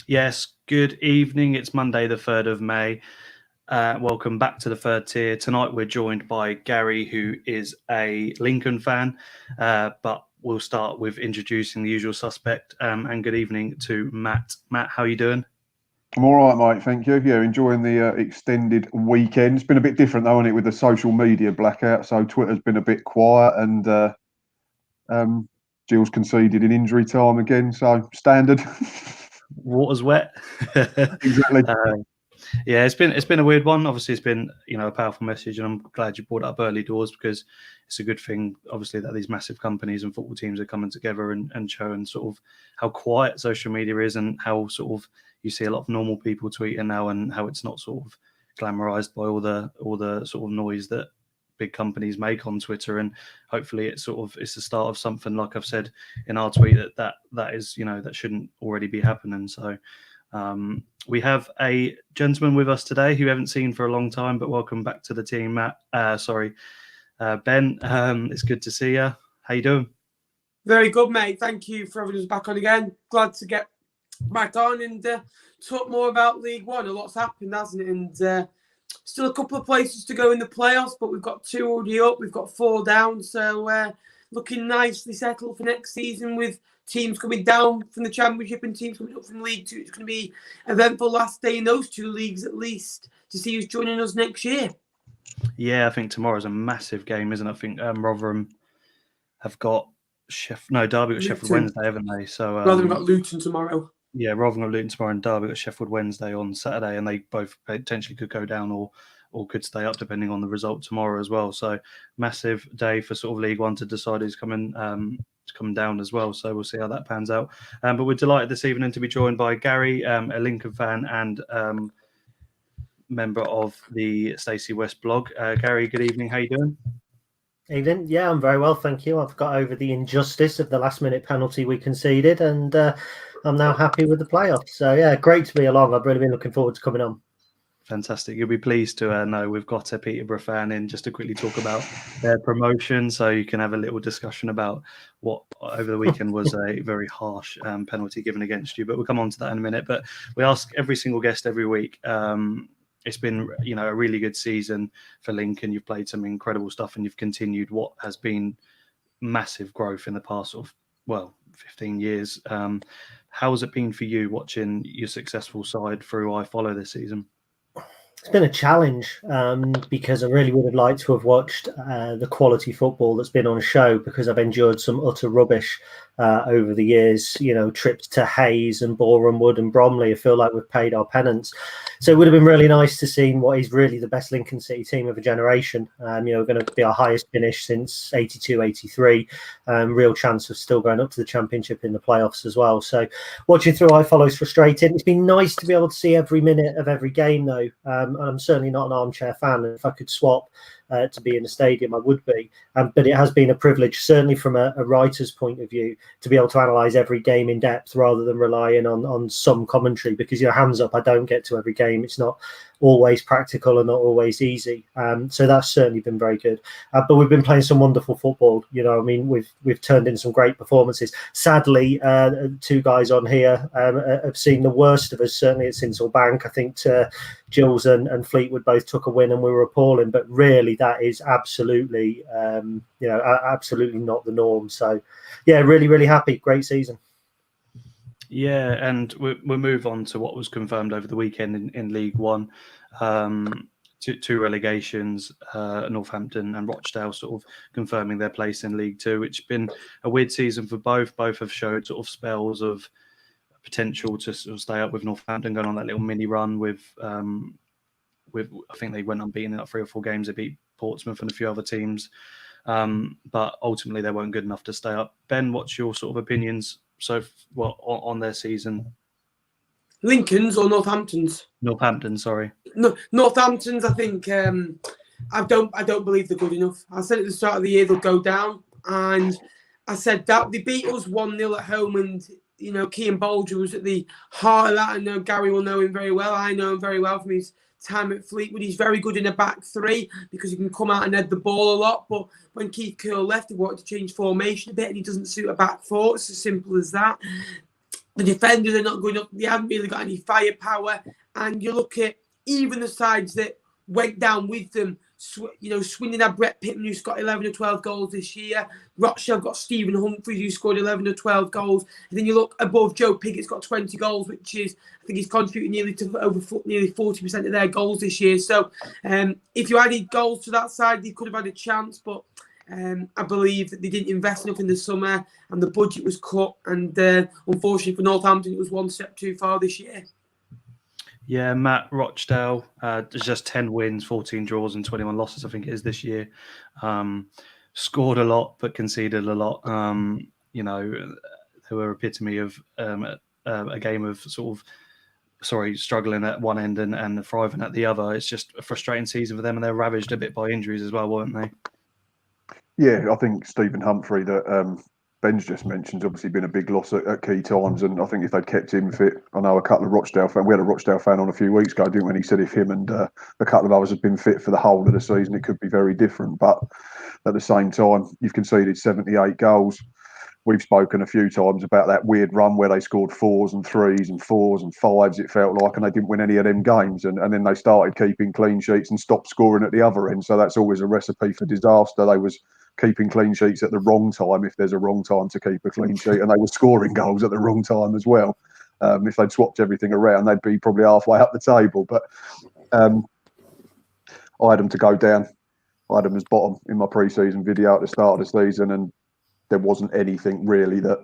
Yes, good evening. It's Monday, the 3rd of May. Welcome back to the third tier. Tonight we're joined by Gary, who is a Lincoln fan, but we'll start with introducing the usual suspect. And good evening to Matt. Matt, how are you doing? I'm all right, mate. Thank you. Yeah, enjoying the extended weekend. It's been a bit different, though, hasn't it, with the social media blackout? So Twitter's been a bit quiet, and Gill's conceded in injury time again. So standard. Water's wet. Exactly. Yeah, it's been a weird one. Obviously, it's been a powerful message, and I'm glad you brought it up early doors because it's a good thing, obviously, that these massive companies and football teams are coming together and showing sort of how quiet social media is and how sort of you see a lot of normal people tweeting now and how it's not sort of glamorized by all the sort of noise that big companies make on Twitter. And hopefully it's the start of something, like I've said in our tweet, that is that shouldn't already be happening. So we have a gentleman with us today who we haven't seen for a long time, but welcome back to the team, Matt. Ben. It's good to see you. How you doing? Very good, mate. Thank you for having us back on again. Glad to get back on and talk more about League One. A lot's happened, hasn't it? And still a couple of places to go in the playoffs, but we've got 2 already up. We've got 4 down, so looking nicely settled for next season with teams coming down from the Championship and teams coming up from League 2. It's going to be an eventful last day in those 2 leagues at least to see who's joining us next year. Yeah, I think tomorrow's a massive game, isn't it? I think Rotherham have got Derby got Sheffield Wednesday, haven't they? So Rotherham got Luton tomorrow. Yeah, Rotherham got Luton tomorrow and Derby got Sheffield Wednesday on Saturday, and they both potentially could go down or could stay up depending on the result tomorrow as well. So massive day for sort of League One to decide who's coming down as well. So we'll see how that pans out. But we're delighted this evening to be joined by Gary, a Lincoln fan and member of the Stacey West blog. Gary, good evening. How you doing? Evening. Yeah, I'm very well, thank you. I've got over the injustice of the last-minute penalty we conceded, and I'm now happy with the playoffs. So yeah, great to be along. I've really been looking forward to coming on. Fantastic. You'll be pleased to know we've got a Peterborough fan in just to quickly talk about their promotion, so you can have a little discussion about what over the weekend was a very harsh penalty given against you. But we'll come on to that in a minute. But we ask every single guest every week. It's been, a really good season for Lincoln. You've played some incredible stuff and you've continued what has been massive growth in the past 15 years. How has it been for you watching your successful side through iFollow this season? It's been a challenge because I really would have liked to have watched the quality football that's been on show, because I've endured some utter rubbish over the years, trips to Hayes and Boreham Wood and Bromley. I feel like we've paid our penance. So it would have been really nice to see what is really the best Lincoln City team of a generation. We're going to be our highest finish since 82-83. Real chance of still going up to the Championship in the playoffs as well. So watching through iFollow is frustrating. It's been nice to be able to see every minute of every game, though. I'm certainly not an armchair fan. If I could swap to be in a stadium, I would be. But it has been a privilege, certainly from a writer's point of view, to be able to analyse every game in depth rather than relying on some commentary, because, hands up, I don't get to every game. It's not always practical and not always easy. So that's certainly been very good. But we've been playing some wonderful football. We've turned in some great performances. Sadly, 2 guys on here have seen the worst of us, certainly at Sinsel Bank. I think Gills and Fleetwood both took a win and we were appalling, but really that is absolutely absolutely not the norm. So yeah, really, really happy. Great season. Yeah, and we'll move on to what was confirmed over the weekend in League One. 2 relegations, Northampton and Rochdale sort of confirming their place in League Two, which has been a weird season for both. Both have showed sort of spells of potential to sort of stay up, with Northampton going on that little mini run with I think they went unbeaten in 3 or 4 games. They beat Portsmouth and a few other teams, but ultimately they weren't good enough to stay up. Ben, what's your sort of opinions on their season? Lincoln's or Northampton's? Northampton, sorry. No, Northampton's. I think I don't believe they're good enough. I said at the start of the year they'll go down, and I said that they beat us 1-0 at home, and Kean Bolger was at the heart of that. I know Gary will know him very well. I know him very well from his time at Fleetwood. He's very good in a back 3 because he can come out and head the ball a lot. But when Keith Curl left, he wanted to change formation a bit, and he doesn't suit a back 4. It's as simple as that. The defenders are not going up. They haven't really got any firepower. And you look at even the sides that went down with them. Swindon had Brett Pittman, who scored 11 or 12 goals this year. Rochdale got Stephen Humphries, who scored 11 or 12 goals. And then you look above, Joe Piggott's got 20 goals, which is, I think he's contributed nearly 40% of their goals this year. So if you added goals to that side, they could have had a chance. But I believe that they didn't invest enough in the summer and the budget was cut. And unfortunately for Northampton, it was one step too far this year. Yeah, Matt, Rochdale, just 10 wins, 14 draws and 21 losses, I think it is this year. Scored a lot, but conceded a lot. They were epitome of a game of struggling at one end and thriving at the other. It's just a frustrating season for them, and they're ravaged a bit by injuries as well, weren't they? Yeah, I think Stephen Humphrey that Ben's just mentioned, obviously been a big loss at key times, and I think if they'd kept him fit, I know a couple of Rochdale fans, we had a Rochdale fan on a few weeks ago, didn't we? And he said if him and a couple of others had been fit for the whole of the season, it could be very different. But at the same time, you've conceded 78 goals. We've spoken a few times about that weird run where they scored 4s and 3s and 4s and 5s, it felt like, and they didn't win any of them games. And then they started keeping clean sheets and stopped scoring at the other end. So that's always a recipe for disaster. They was keeping clean sheets at the wrong time, if there's a wrong time to keep a clean sheet, and they were scoring goals at the wrong time as well. If they'd swapped everything around, they'd be probably halfway up the table. But I had them to go down. I had them as bottom in my pre-season video at the start of the season, and there wasn't anything really that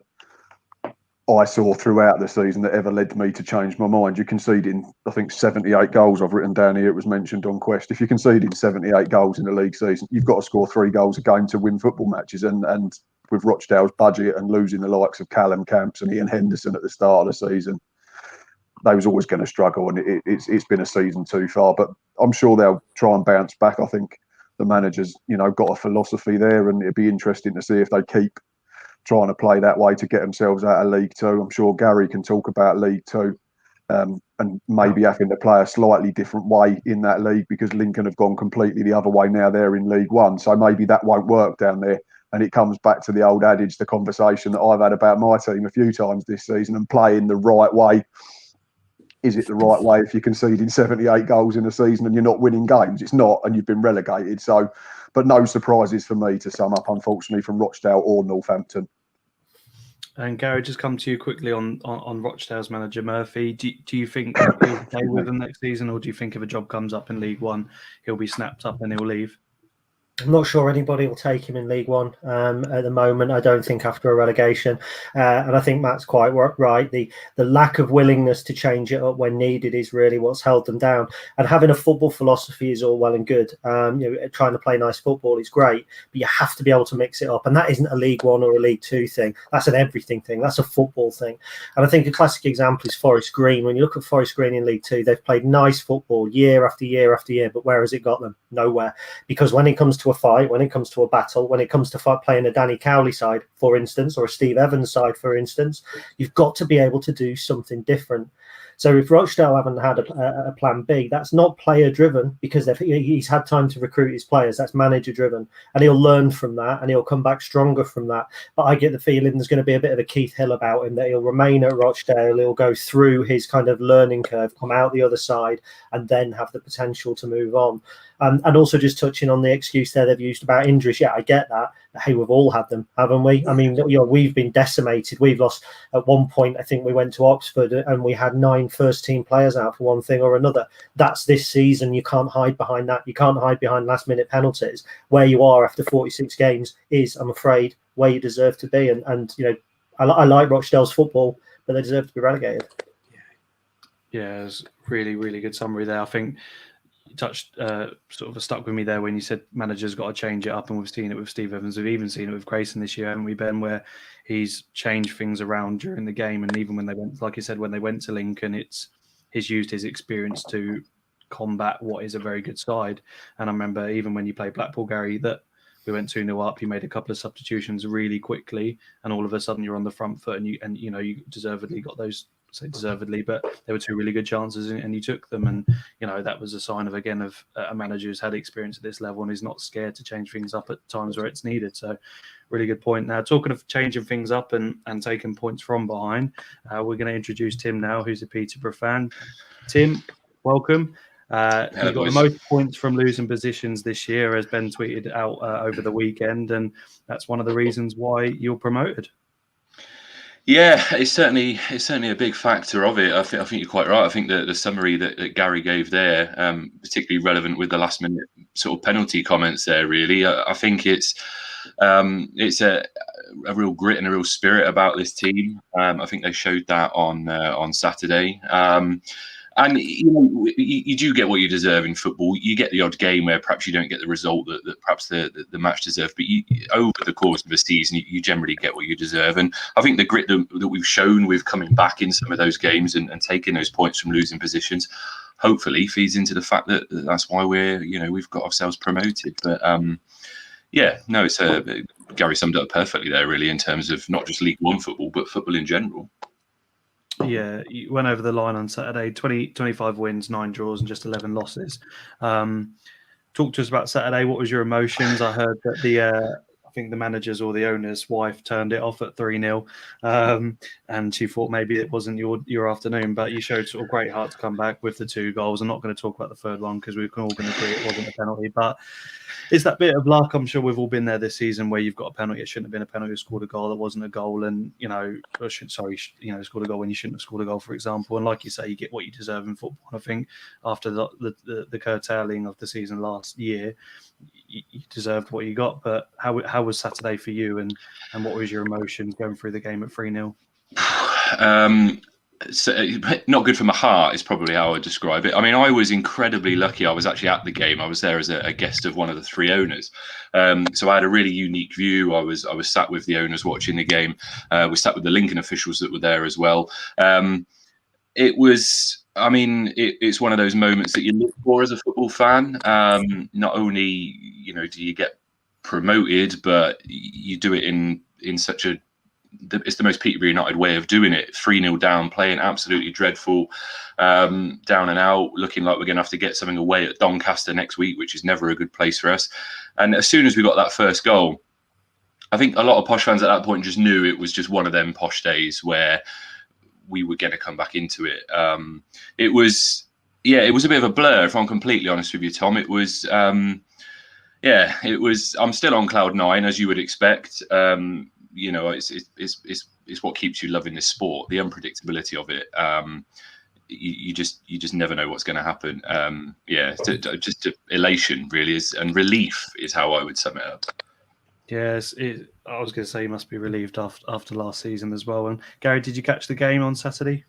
I saw throughout the season that ever led me to change my mind. You're conceding, I think, 78 goals. I've written down here, it was mentioned on Quest. If you're conceding 78 goals in the league season, you've got to score 3 goals a game to win football matches. And with Rochdale's budget and losing the likes of Callum Camps and Ian Henderson at the start of the season, they was always going to struggle. And it's been a season too far. But I'm sure they'll try and bounce back. I think the manager's, got a philosophy there, and it'd be interesting to see if they keep trying to play that way to get themselves out of League Two. I'm sure Gary can talk about League Two and maybe having to play a slightly different way in that league, because Lincoln have gone completely the other way now. They're in League One. So maybe that won't work down there. And it comes back to the old adage, the conversation that I've had about my team a few times this season, and playing the right way. Is it the right way if you're conceding 78 goals in a season and you're not winning games? It's not, and you've been relegated. So, but no surprises for me to sum up, unfortunately, from Rochdale or Northampton. And Gary, just come to you quickly on Rochdale's manager Murphy. Do you think he'll play with them next season, or do you think if a job comes up in League One, he'll be snapped up and he'll leave? I'm not sure anybody will take him in League One at the moment. I don't think after a relegation. And I think Matt's quite right. The lack of willingness to change it up when needed is really what's held them down. And having a football philosophy is all well and good. Trying to play nice football is great, but you have to be able to mix it up. And that isn't a League One or a League Two thing. That's an everything thing. That's a football thing. And I think a classic example is Forest Green. When you look at Forest Green in League Two, they've played nice football year after year after year, but where has it got them? Nowhere. Because when it comes to a fight, when it comes to a battle, when it comes to playing a Danny Cowley side, for instance, or a Steve Evans side, for instance, you've got to be able to do something different. So if Rochdale haven't had a plan B, that's not player driven, because he's had time to recruit his players. That's manager driven, and he'll learn from that, and he'll come back stronger from that. But I get the feeling there's going to be a bit of a Keith Hill about him, that he'll remain at Rochdale, he'll go through his kind of learning curve, come out the other side, and then have the potential to move on. And also just touching on the excuse there they've used about injuries. Yeah, I get that. Hey, we've all had them, haven't we? I mean, we've been decimated. We've lost at one point. I think we went to Oxford and we had 9 first-team players out for one thing or another. That's this season. You can't hide behind that. You can't hide behind last-minute penalties. Where you are after 46 games is, I'm afraid, where you deserve to be. And I like Rochdale's football, but they deserve to be relegated. Yeah, it's really, really good summary there. I think touched sort of stuck with me there when you said managers got to change it up, and we've seen it with Steve Evans. We've even seen it with Grayson this year, haven't we, Ben, where he's changed things around during the game. And even when they went, like you said, when they went to Lincoln, he's used his experience to combat what is a very good side. And I remember even when you played Blackpool, Gary, that we went 2-0 up. You made a couple of substitutions really quickly, and all of a sudden you're on the front foot, and you deservedly got those. Say deservedly, but they were two really good chances, and you took them. And that was a sign of a manager who's had experience at this level and is not scared to change things up at times where it's needed. So, really good point. Now, talking of changing things up and taking points from behind, we're going to introduce Tim now, who's a Peterborough fan. Tim, welcome. You got the most points from losing positions this year, as Ben tweeted out over the weekend, and that's one of the reasons why you're promoted. Yeah, it's certainly a big factor of it. I think you're quite right. I think the summary that Gary gave there, particularly relevant with the last minute sort of penalty comments there. Really, I think it's a real grit and a real spirit about this team. I think they showed that on Saturday. And you do get what you deserve in football. You get the odd game where perhaps you don't get the result that perhaps the match deserved. But over the course of a season, you generally get what you deserve. And I think the grit that we've shown with coming back in some of those games and taking those points from losing positions, hopefully feeds into the fact that that's why we've got ourselves promoted. But Gary summed it up perfectly there, really, in terms of not just League One football, but football in general. Yeah, you went over the line on Saturday, 25 wins, 9 draws and just 11 losses. Talk to us about Saturday. What was your emotions? I heard that I think the manager's or the owner's wife turned it off at 3-0, and she thought maybe it wasn't your afternoon, but you showed sort of great heart to come back with the 2 goals. I'm not going to talk about the third one because we're all going to agree it wasn't a penalty, but it's that bit of luck. I'm sure we've all been there this season where you've got a penalty. It shouldn't have been a penalty. You scored a goal that wasn't a goal, and scored a goal when you shouldn't have scored a goal, for example. And like you say, you get what you deserve in football. And I think after the curtailing of the season last year, you deserved what you got. But how was Saturday for you, and what was your emotions going through the game at 3-0? So, not good for my heart is probably how I would describe it. I mean, I was incredibly lucky. I was actually at the game. I was there as a guest of one of the 3 owners. So I had a really unique view. I was sat with the owners watching the game. We sat with the Lincoln officials that were there as well. It's one of those moments that you look for as a football fan. Not only, do you get promoted, but you do it in such it's the most Peterborough United way of doing it. 3-0 down, playing absolutely dreadful, down and out, looking like we're going to have to get something away at Doncaster next week, which is never a good place for us. And as soon as we got that first goal, I think a lot of Posh fans at that point just knew it was just one of them Posh days where we were going to come back into it. It was a bit of a blur, if I'm completely honest with you, Tom. It was, I'm still on cloud 9, as you would expect. It's what keeps you loving this sport, the unpredictability of it. You just never know what's going to happen. Just elation really is, and relief is how I would sum it up. Yes, I was going to say you must be relieved after last season as well. And Gary, did you catch the game on Saturday?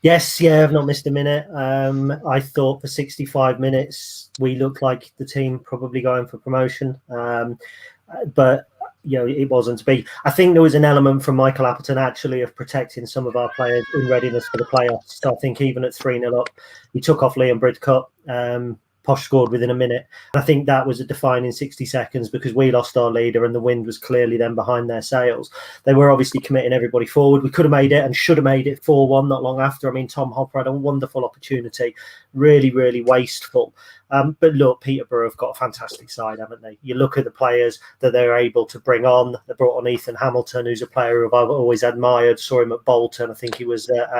Yes, I've not missed a minute. I thought for 65 minutes we looked like the team probably going for promotion, but it wasn't to be. I think there was an element from Michael Appleton actually of protecting some of our players in readiness for the playoffs. So I think even at 3-0 up, he took off Liam Bridcutt. Posh scored within a minute. And I think that was a defining 60 seconds because we lost our leader and the wind was clearly then behind their sails. They were obviously committing everybody forward. We could have made it and should have made it 4-1 not long after. I mean, Tom Hopper had a wonderful opportunity, really, really wasteful. But look, Peterborough have got a fantastic side, haven't they? You look at the players that they're able to bring on. They brought on Ethan Hamilton, who's a player who I've always admired. Saw him at Bolton. I think he was at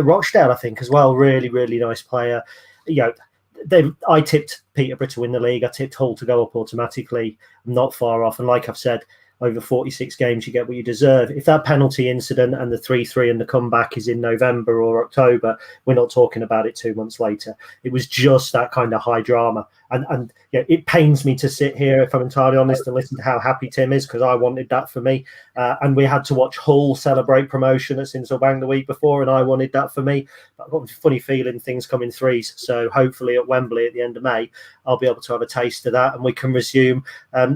Rochdale, I think, as well. Really, really nice player. I tipped Peterborough to win the league. I tipped Hull to go up automatically. I'm not far off. And like I've said, over 46 games, you get what you deserve. If that penalty incident and the 3-3 and the comeback is in November or October, we're not talking about it 2 months later. It was just that kind of high drama. And it pains me to sit here, if I'm entirely honest, and listen to how happy Tim is, because I wanted that for me. And we had to watch Hull celebrate promotion at Sincilbang the week before, and I wanted that for me. But I've got a funny feeling things come in threes. So hopefully at Wembley at the end of May, I'll be able to have a taste of that, and we can resume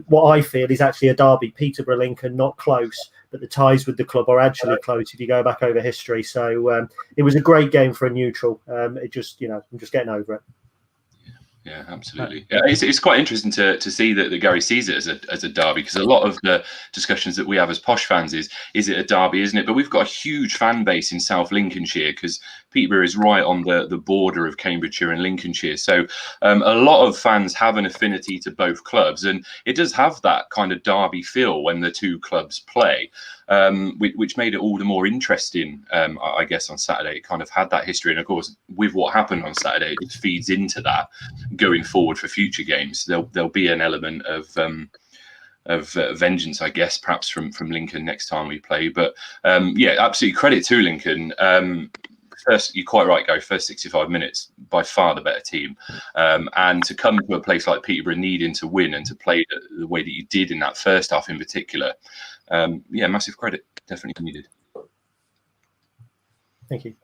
what I feel is actually a derby. Peterborough-Lincoln, not close, but the ties with the club are actually close if you go back over history. So it was a great game for a neutral. I'm just getting over it. Yeah, absolutely. Yeah, it's quite interesting to see that Gary sees it as a derby, because a lot of the discussions that we have as posh fans is it a derby, isn't it? But we've got a huge fan base in South Lincolnshire, because Peterborough is right on the border of Cambridgeshire and Lincolnshire. So a lot of fans have an affinity to both clubs, and it does have that kind of derby feel when the two clubs play. Which made it all the more interesting, I guess, on Saturday. It kind of had that history. And of course, with what happened on Saturday, it feeds into that going forward for future games. There'll be an element of vengeance, I guess, perhaps from Lincoln next time we play. But yeah, absolutely credit to Lincoln. First, you're quite right, Gary. First 65 minutes, by far the better team, and to come to a place like Peterborough needing to win and to play the way that you did in that first half in particular, yeah, massive credit, definitely needed. Thank you.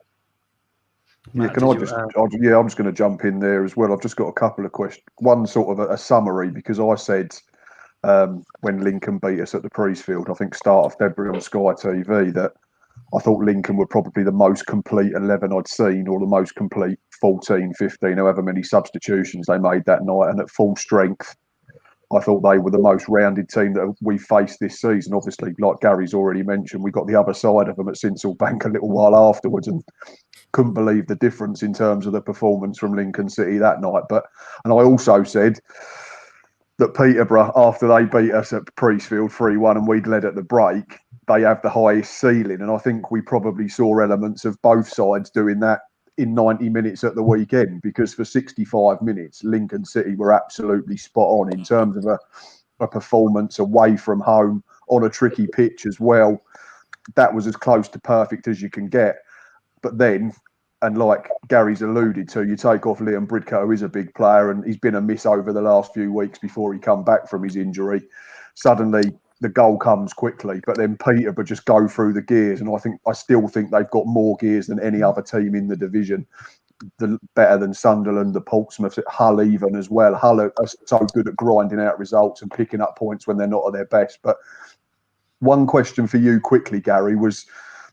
Yeah, I'm just going to jump in there as well. I've just got a couple of questions. One sort of a summary, because I said when Lincoln beat us at the Priestfield, I think start of February on Sky TV, that I thought Lincoln were probably the most complete 11 I'd seen, or the most complete 14, 15, however many substitutions they made that night. And at full strength, I thought they were the most rounded team that we faced this season. Obviously, like Gary's already mentioned, we got the other side of them at Sincil Bank a little while afterwards, and couldn't believe the difference in terms of the performance from Lincoln City that night. And I also said that Peterborough, after they beat us at Priestfield 3-1 and we'd led at the break, they have the highest ceiling. And I think we probably saw elements of both sides doing that in 90 minutes at the weekend, because for 65 minutes, Lincoln City were absolutely spot on in terms of a performance away from home on a tricky pitch as well. That was as close to perfect as you can get. But then, and like Gary's alluded to, you take off Liam Bridcoe, who is a big player, and he's been a miss over the last few weeks before he come back from his injury. Suddenly, the goal comes quickly, but then Peterborough just go through the gears, and I still think they've got more gears than any other team in the division. Better than Sunderland, the Portsmouth, Hull even as well. Hull are so good at grinding out results and picking up points when they're not at their best. But one question for you quickly, Gary, was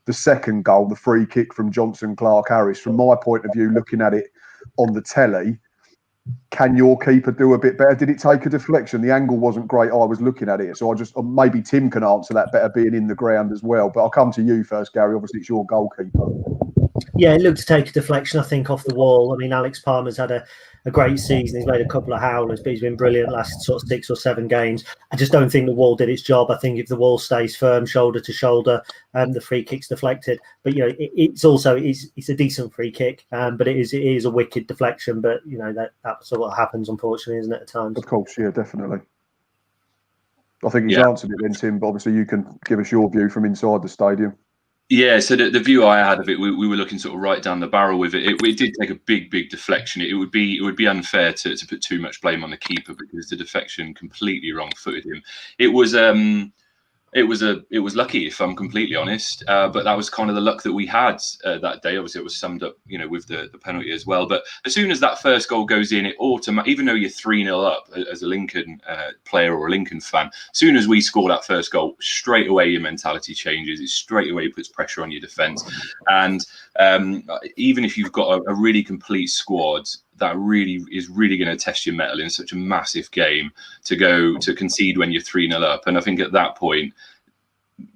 the second goal, the free kick from Johnson Clark-Harris. From my point of view, looking at it on the telly, can your keeper do a bit better? Did it take a deflection? The angle wasn't great. I was looking at it. So maybe Tim can answer that better, being in the ground as well. But I'll come to you first, Gary. Obviously, it's your goalkeeper. Yeah, it looked to take a deflection, I think, off the wall. I mean, Alex Palmer's had a great season. He's made a couple of howlers, but he's been brilliant last sort of 6 or 7 games. I just don't think the wall did its job. I think if the wall stays firm, shoulder to shoulder, the free kick's deflected. But, you know, it's a decent free kick, but it is a wicked deflection. But, you know, that's what happens, unfortunately, isn't it, at times? Of course, yeah, definitely. I think he's answered it then, Tim, but obviously you can give us your view from inside the stadium. Yeah, so the view I had of it, we were looking sort of right down the barrel with it. It did take a big deflection. It would be unfair to put too much blame on the keeper, because the deflection completely wrong-footed him. It was lucky, if I'm completely honest, but that was kind of the luck that we had that day. Obviously, it was summed up, you know, with the penalty as well. But as soon as that first goal goes in, it even though you're 3-0 up as a Lincoln player or a Lincoln fan, as soon as we score that first goal, straight away your mentality changes. It straight away puts pressure on your defence. And even if you've got a really complete squad, that really is going to test your mettle in such a massive game to concede when you're 3-0 up. And I think at that point,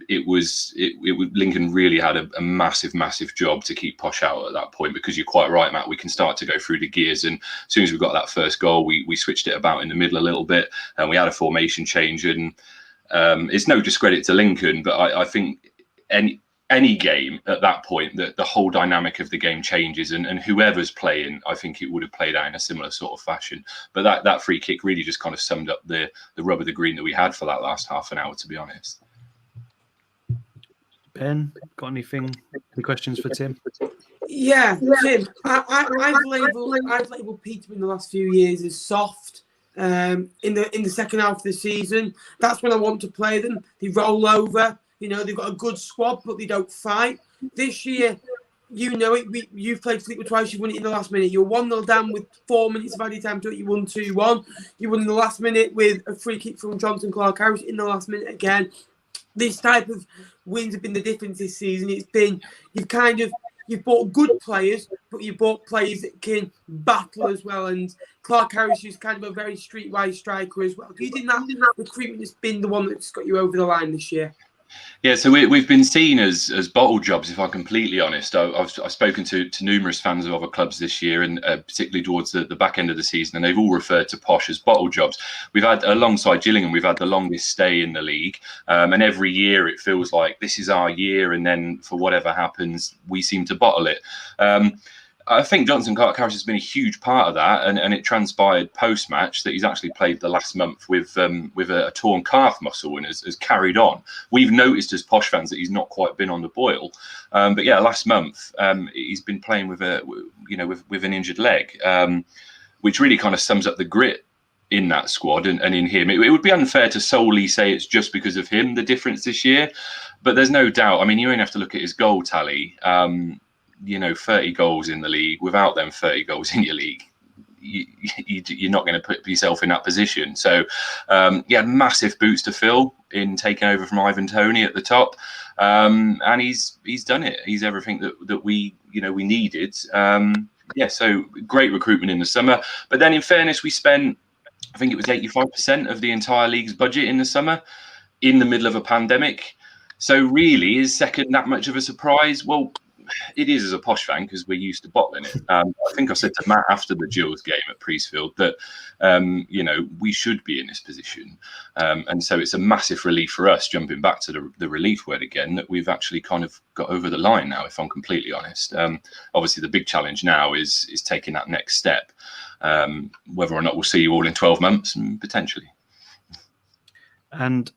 Lincoln really had a massive job to keep Posh out at that point, because you're quite right, Matt. We can start to go through the gears, and as soon as we got that first goal, we switched it about in the middle a little bit, and we had a formation change. And it's no discredit to Lincoln, but I think any game at that point, that the whole dynamic of the game changes, and whoever's playing, I think it would have played out in a similar sort of fashion. But that free kick really just kind of summed up the rub of the green that we had for that last half an hour, to be honest. Ben, got any questions for Tim? Yeah, Tim, I've labelled Peterborough in the last few years as soft. In the second half of the season, that's when I want to play them. They roll over. You know, they've got a good squad, but they don't fight. This year, you know it. You've played Fleetwood twice. You've won it in the last minute. You're 1-0 down with 4 minutes of added time to it. You won 2-1. You won in the last minute with a free kick from Johnson Clark-Harris in the last minute again. This type of wins have been the difference this season. It's been you've bought good players, but but you bought players that can battle as well. And Clark Harris is kind of a very streetwise striker as well. Do you think that recruitment has been the one that's got you over the line this year? Yeah, so we've been seen as bottle jobs, if I'm completely honest. I've spoken to numerous fans of other clubs this year, and particularly towards the back end of the season, and they've all referred to Posh as bottle jobs. We've had, alongside Gillingham, we've had the longest stay in the league, and every year it feels like this is our year, and then for whatever happens, we seem to bottle it. I think Johnson Clark Harris has been a huge part of that, and it transpired post-match that he's actually played the last month with a torn calf muscle and has carried on. We've noticed as Posh fans that he's not quite been on the boil, but yeah, last month he's been playing with an injured leg, which really kind of sums up the grit in that squad and in him. It would be unfair to solely say it's just because of him the difference this year, but there's no doubt. I mean, you only have to look at his goal tally. 30 goals in the league. Without them 30 goals in your league, you're not going to put yourself in that position. So, massive boots to fill in taking over from Ivan Toney at the top, and he's done it. He's everything that we needed. So great recruitment in the summer. But then, in fairness, we spent, I think it was 85% of the entire league's budget in the summer, in the middle of a pandemic. So, really, is second that much of a surprise? Well, it is as a Posh fan because we're used to bottling it. I think I said to Matt after the Gills game at Priestfield that we should be in this position, and so it's a massive relief for us, jumping back to the relief word again, that we've actually kind of got over the line now, if I'm completely honest. Obviously the big challenge now is taking that next step, whether or not we'll see you all in 12 months potentially. And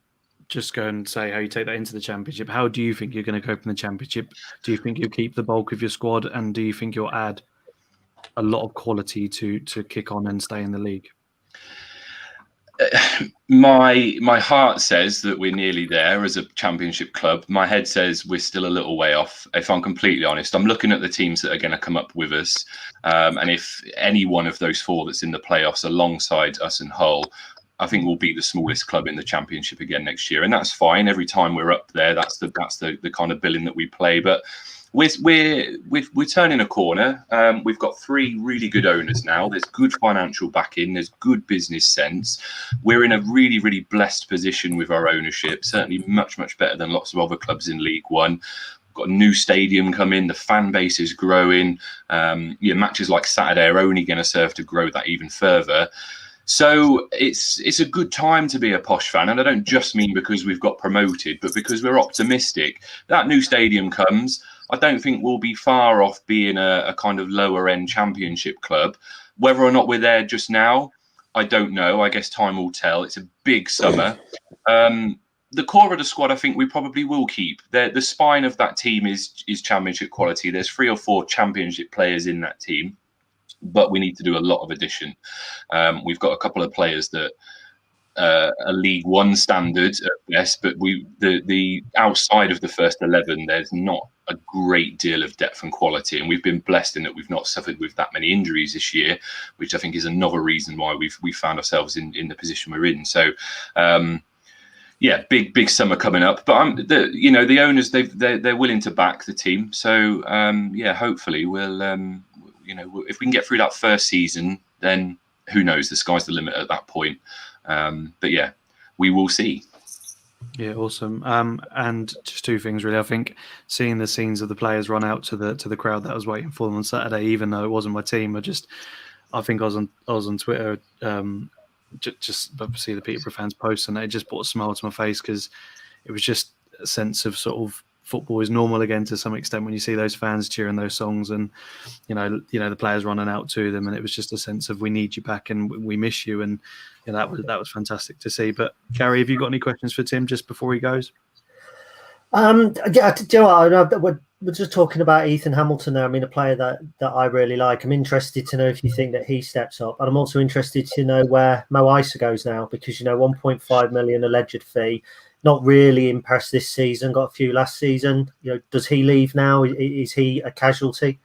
just go and say how you take that into the Championship. How do you think you're going to cope in the Championship? Do you think you'll keep the bulk of your squad, and do you think you'll add a lot of quality to kick on and stay in the league? My heart says that we're nearly there as a Championship club. My head says we're still a little way off. If I'm completely honest, I'm looking at the teams that are going to come up with us, and if any one of those four that's in the playoffs alongside us and Hull, I think we'll be the smallest club in the Championship again next year, and that's fine. Every time we're up there, that's the kind of billing that we play. But we're turning a corner. We've got 3 really good owners now. There's good financial backing. There's good business sense. We're in a really, really blessed position with our ownership. Certainly much, much better than lots of other clubs in League One. Got a new stadium coming. The fan base is growing. Matches like Saturday are only going to serve to grow that even further. So it's a good time to be a Posh fan, and I don't just mean because we've got promoted, but because we're optimistic. That new stadium comes, I don't think we'll be far off being a kind of lower end Championship club. Whether or not we're there just now, I don't know. I guess time will tell. It's a big summer. The core of the squad, I think we probably will keep. The spine of that team is Championship quality. There's 3 or 4 Championship players in that team, but we need to do a lot of addition. We've got a couple of players that are League One standard at best, but the outside of the first 11, there's not a great deal of depth and quality, and we've been blessed in that we've not suffered with that many injuries this year, which I think is another reason why we've found ourselves in the position we're in. So big summer coming up, but the owners, they're willing to back the team. So hopefully we'll if we can get through that first season, then who knows? The sky's the limit at that point. But yeah, we will see. Yeah, awesome. And just 2 things really. I think seeing the scenes of the players run out to the crowd that was waiting for them on Saturday, even though it wasn't my team, I think I was on Twitter, just to see the Peterborough fans post, and it just brought a smile to my face because it was just a sense of sort of football is normal again to some extent when you see those fans cheering those songs, and the players running out to them, and it was just a sense of we need you back and we miss you, and that was fantastic to see. But Gary, have you got any questions for Tim just before he goes? We're just talking about Ethan Hamilton there. I mean, a player that I really like. I'm interested to know if you think that he steps up, and I'm also interested to know where Mo Isa goes now, because 1.5 million alleged fee. Not really impressed this season. Got a few last season. Does he leave now? Is he a casualty?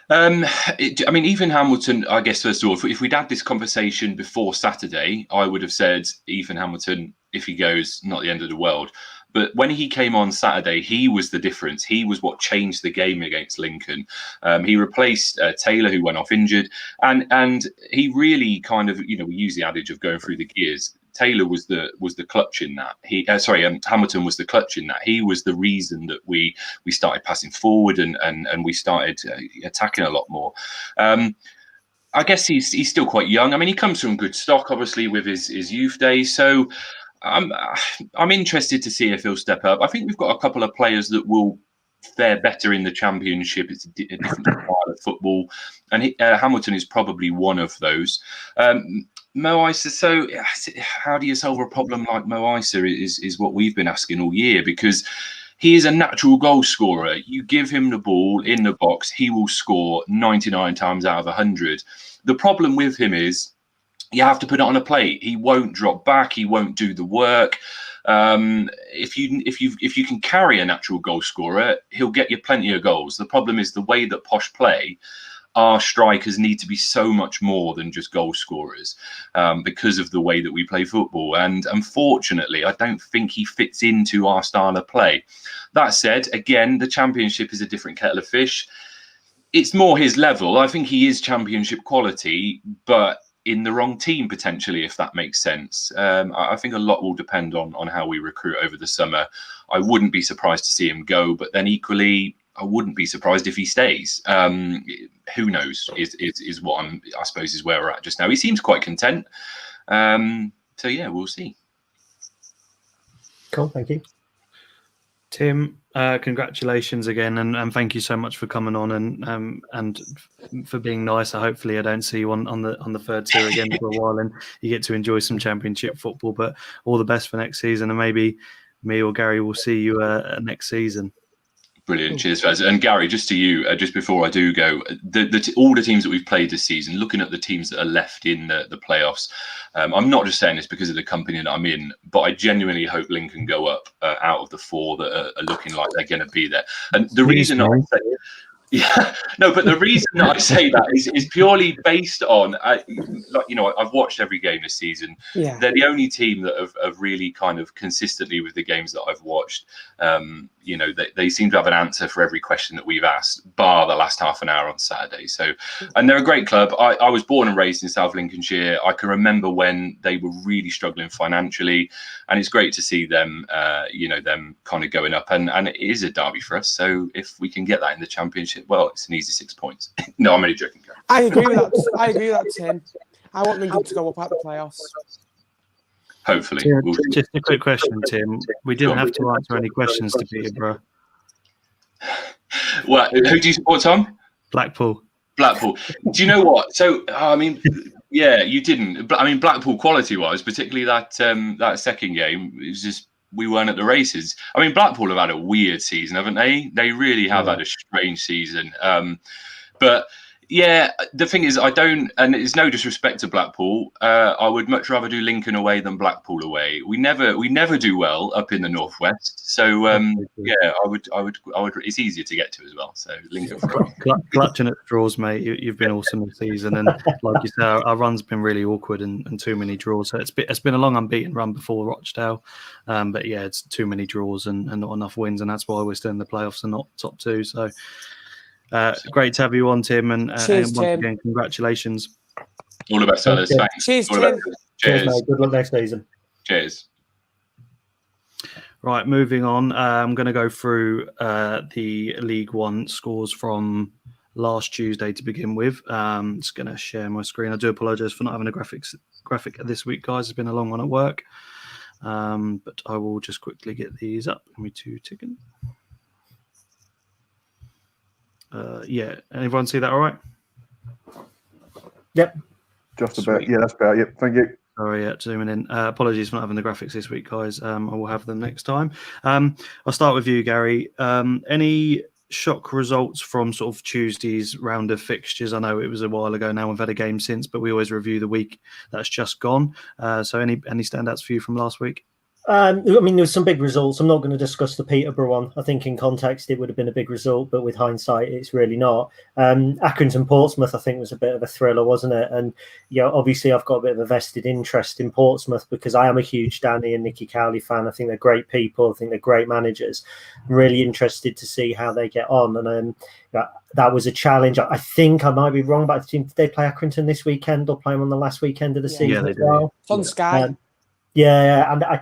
Ethan Hamilton, I guess, first of all, if we'd had this conversation before Saturday, I would have said Ethan Hamilton, if he goes, not the end of the world. But when he came on Saturday, he was the difference. He was what changed the game against Lincoln. He replaced Taylor, who went off injured, and he really kind of, we use the adage of going through the gears. Taylor was the clutch in that. Hamilton was the clutch in that. He was the reason that we started passing forward and we started attacking a lot more. I guess he's still quite young. I mean, he comes from good stock, obviously, with his youth days. So I'm interested to see if he'll step up. I think we've got a couple of players that will fare better in the Championship. It's a different style of football, and Hamilton is probably one of those. Mo Isa, so how do you solve a problem like Mo Isa is what we've been asking all year, because he is a natural goal scorer. You give him the ball in the box, he will score 99 times out of 100. The problem with him is you have to put it on a plate. He won't drop back. He won't do the work. If you can carry a natural goal scorer, he'll get you plenty of goals. The problem is the way that Posh play. Our strikers need to be so much more than just goal scorers because of the way that we play football. And unfortunately, I don't think he fits into our style of play. That said, again, the Championship is a different kettle of fish. It's more his level. I think he is Championship quality, but in the wrong team potentially, if that makes sense. I think a lot will depend on how we recruit over the summer. I wouldn't be surprised to see him go, but then equally, I wouldn't be surprised if he stays. Who knows? Is what I suppose is where we're at just now. He seems quite content. So yeah, we'll see. Cool, thank you, Tim. Congratulations again, and thank you so much for coming on and for being nice. Hopefully, I don't see you on the third tier again for a while, and you get to enjoy some Championship football. But all the best for next season, and maybe me or Gary will see you next season. Brilliant. Cheers, Faz. And Gary, just to you, just before I do go, all the teams that we've played this season, looking at the teams that are left in the playoffs, I'm not just saying this because of the company that I'm in, but I genuinely hope Lincoln go up out of the four that are looking like they're going to be there. And the reason I say it, but the reason that I say that is purely based on, I've watched every game this season. Yeah. They're the only team that have really kind of consistently with the games that I've watched. They seem to have an answer for every question that we've asked, bar the last half an hour on Saturday. So, and they're a great club. I was born and raised in South Lincolnshire. I can remember when they were really struggling financially, and it's great to see them, them kind of going up. And it is a derby for us. So if we can get that in the Championship, well, it's an easy 6 points. No, I'm only joking, Gary. I agree with that, Tim. I want Lincoln to go up at the playoffs. Hopefully. Tim, just a quick question, Tim. We didn't have to answer any questions to Peterborough. Well, who do you support, Tom? Blackpool. Do you know what? So, yeah, you didn't. I mean, Blackpool quality-wise, particularly that second game, it was just we weren't at the races. I mean, Blackpool have had a weird season, haven't they? They really have had a strange season. But yeah, the thing is, I don't, and it's no disrespect to Blackpool. I would much rather do Lincoln away than Blackpool away. We never do well up in the northwest. So yeah, I would. It's easier to get to as well. So Lincoln. Clutching at the draws, mate. You've been awesome this season, and like you said, our run's been really awkward and too many draws. So it's been a long unbeaten run before Rochdale, but yeah, it's too many draws and not enough wins, and that's why we're still in the playoffs and not top two. So. Great to have you on, Tim, and once again, congratulations. All the best, fellas. Thanks. Cheers, Tim. Cheers, mate. Good luck next season. Cheers. Right, moving on. I'm going to go through the League One scores from last Tuesday to begin with. Just going to share my screen. I do apologise for not having a graphic this week, guys. It's been a long one at work, but I will just quickly get these up. Give me 2 seconds. Yeah, everyone see that all right? Yep. Just about. Yeah, that's about it. Thank you. Sorry, yeah, zooming in. Apologies for not having the graphics this week, guys. I will have them next time. I'll start with you, Gary. Any shock results from sort of Tuesday's round of fixtures? I know it was a while ago now. We've had a game since, but we always review the week that's just gone. So any standouts for you from last week? I mean, there was some big results. I'm not going to discuss the Peterborough one. I think in context it would have been a big result, but with hindsight, it's really not. Accrington Portsmouth, I think, was a bit of a thriller, wasn't it? And obviously, I've got a bit of a vested interest in Portsmouth because I am a huge Danny and Nicky Cowley fan. I think they're great people. I think they're great managers. I'm really interested to see how they get on. And that was a challenge. I think I might be wrong, but did they play Accrington this weekend or play them on the last weekend of the season as well? It's on Sky. I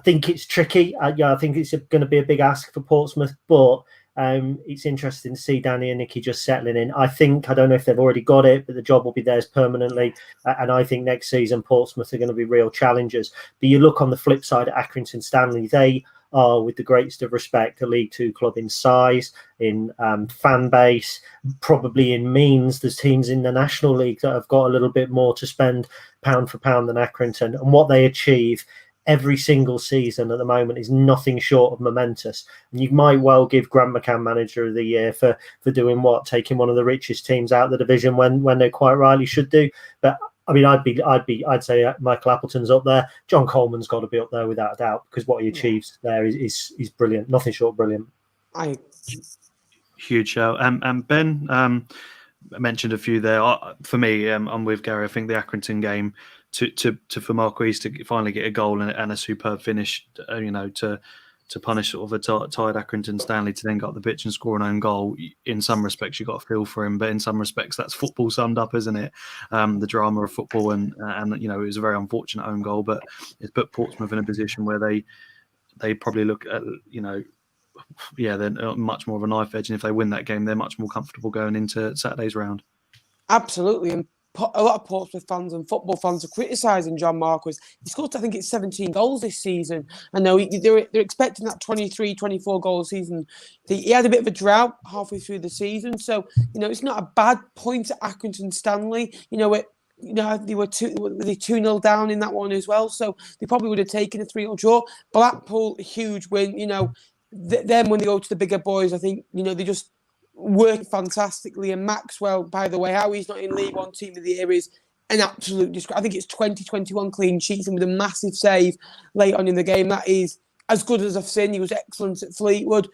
think it's tricky. I think it's going to be a big ask for Portsmouth, but it's interesting to see Danny and Nicky just settling in. I don't know if they've already got it, but the job will be theirs permanently. And I think next season Portsmouth are going to be real challengers. But you look on the flip side at Accrington Stanley, they are, with the greatest of respect, a League Two club in size, in fan base, probably in means. There's teams in the National League that have got a little bit more to spend pound for pound than Accrington. And what they achieve every single season at the moment is nothing short of momentous. And you might well give Grant McCann Manager of the Year for doing what? Taking one of the richest teams out of the division when they quite rightly should do. But I mean, I'd say Michael Appleton's up there. John Coleman's got to be up there without a doubt because what he achieves there is brilliant. Nothing short of brilliant. Huge show. And Ben mentioned a few there. For me, I'm with Gary. I think the Accrington game for Marquis to finally get a goal and a superb finish, to punish sort of a tired Accrington Stanley to then go up the pitch and score an own goal. In some respects, you got to feel for him, but in some respects, that's football summed up, isn't it? The drama of football, and it was a very unfortunate own goal, but it's put Portsmouth in a position where they probably look at they're much more of a knife edge, and if they win that game, they're much more comfortable going into Saturday's round. Absolutely, and a lot of Portsmouth fans and football fans are criticising John Marquis. He scored, I think it's 17 goals this season. I know they're expecting that 23, 24 goal season. He had a bit of a drought halfway through the season. So, it's not a bad point at Accrington Stanley. They were 2-0 down in that one as well. So they probably would have taken a 3-0 draw. Blackpool, huge win. Then when they go to the bigger boys, I think, they just work fantastically. And Maxwell, by the way, how he's not in League One Team of the Year is an absolute disgrace. I think it's 20-21 clean sheets and with a massive save late on in the game. That is as good as I've seen. He was excellent at Fleetwood.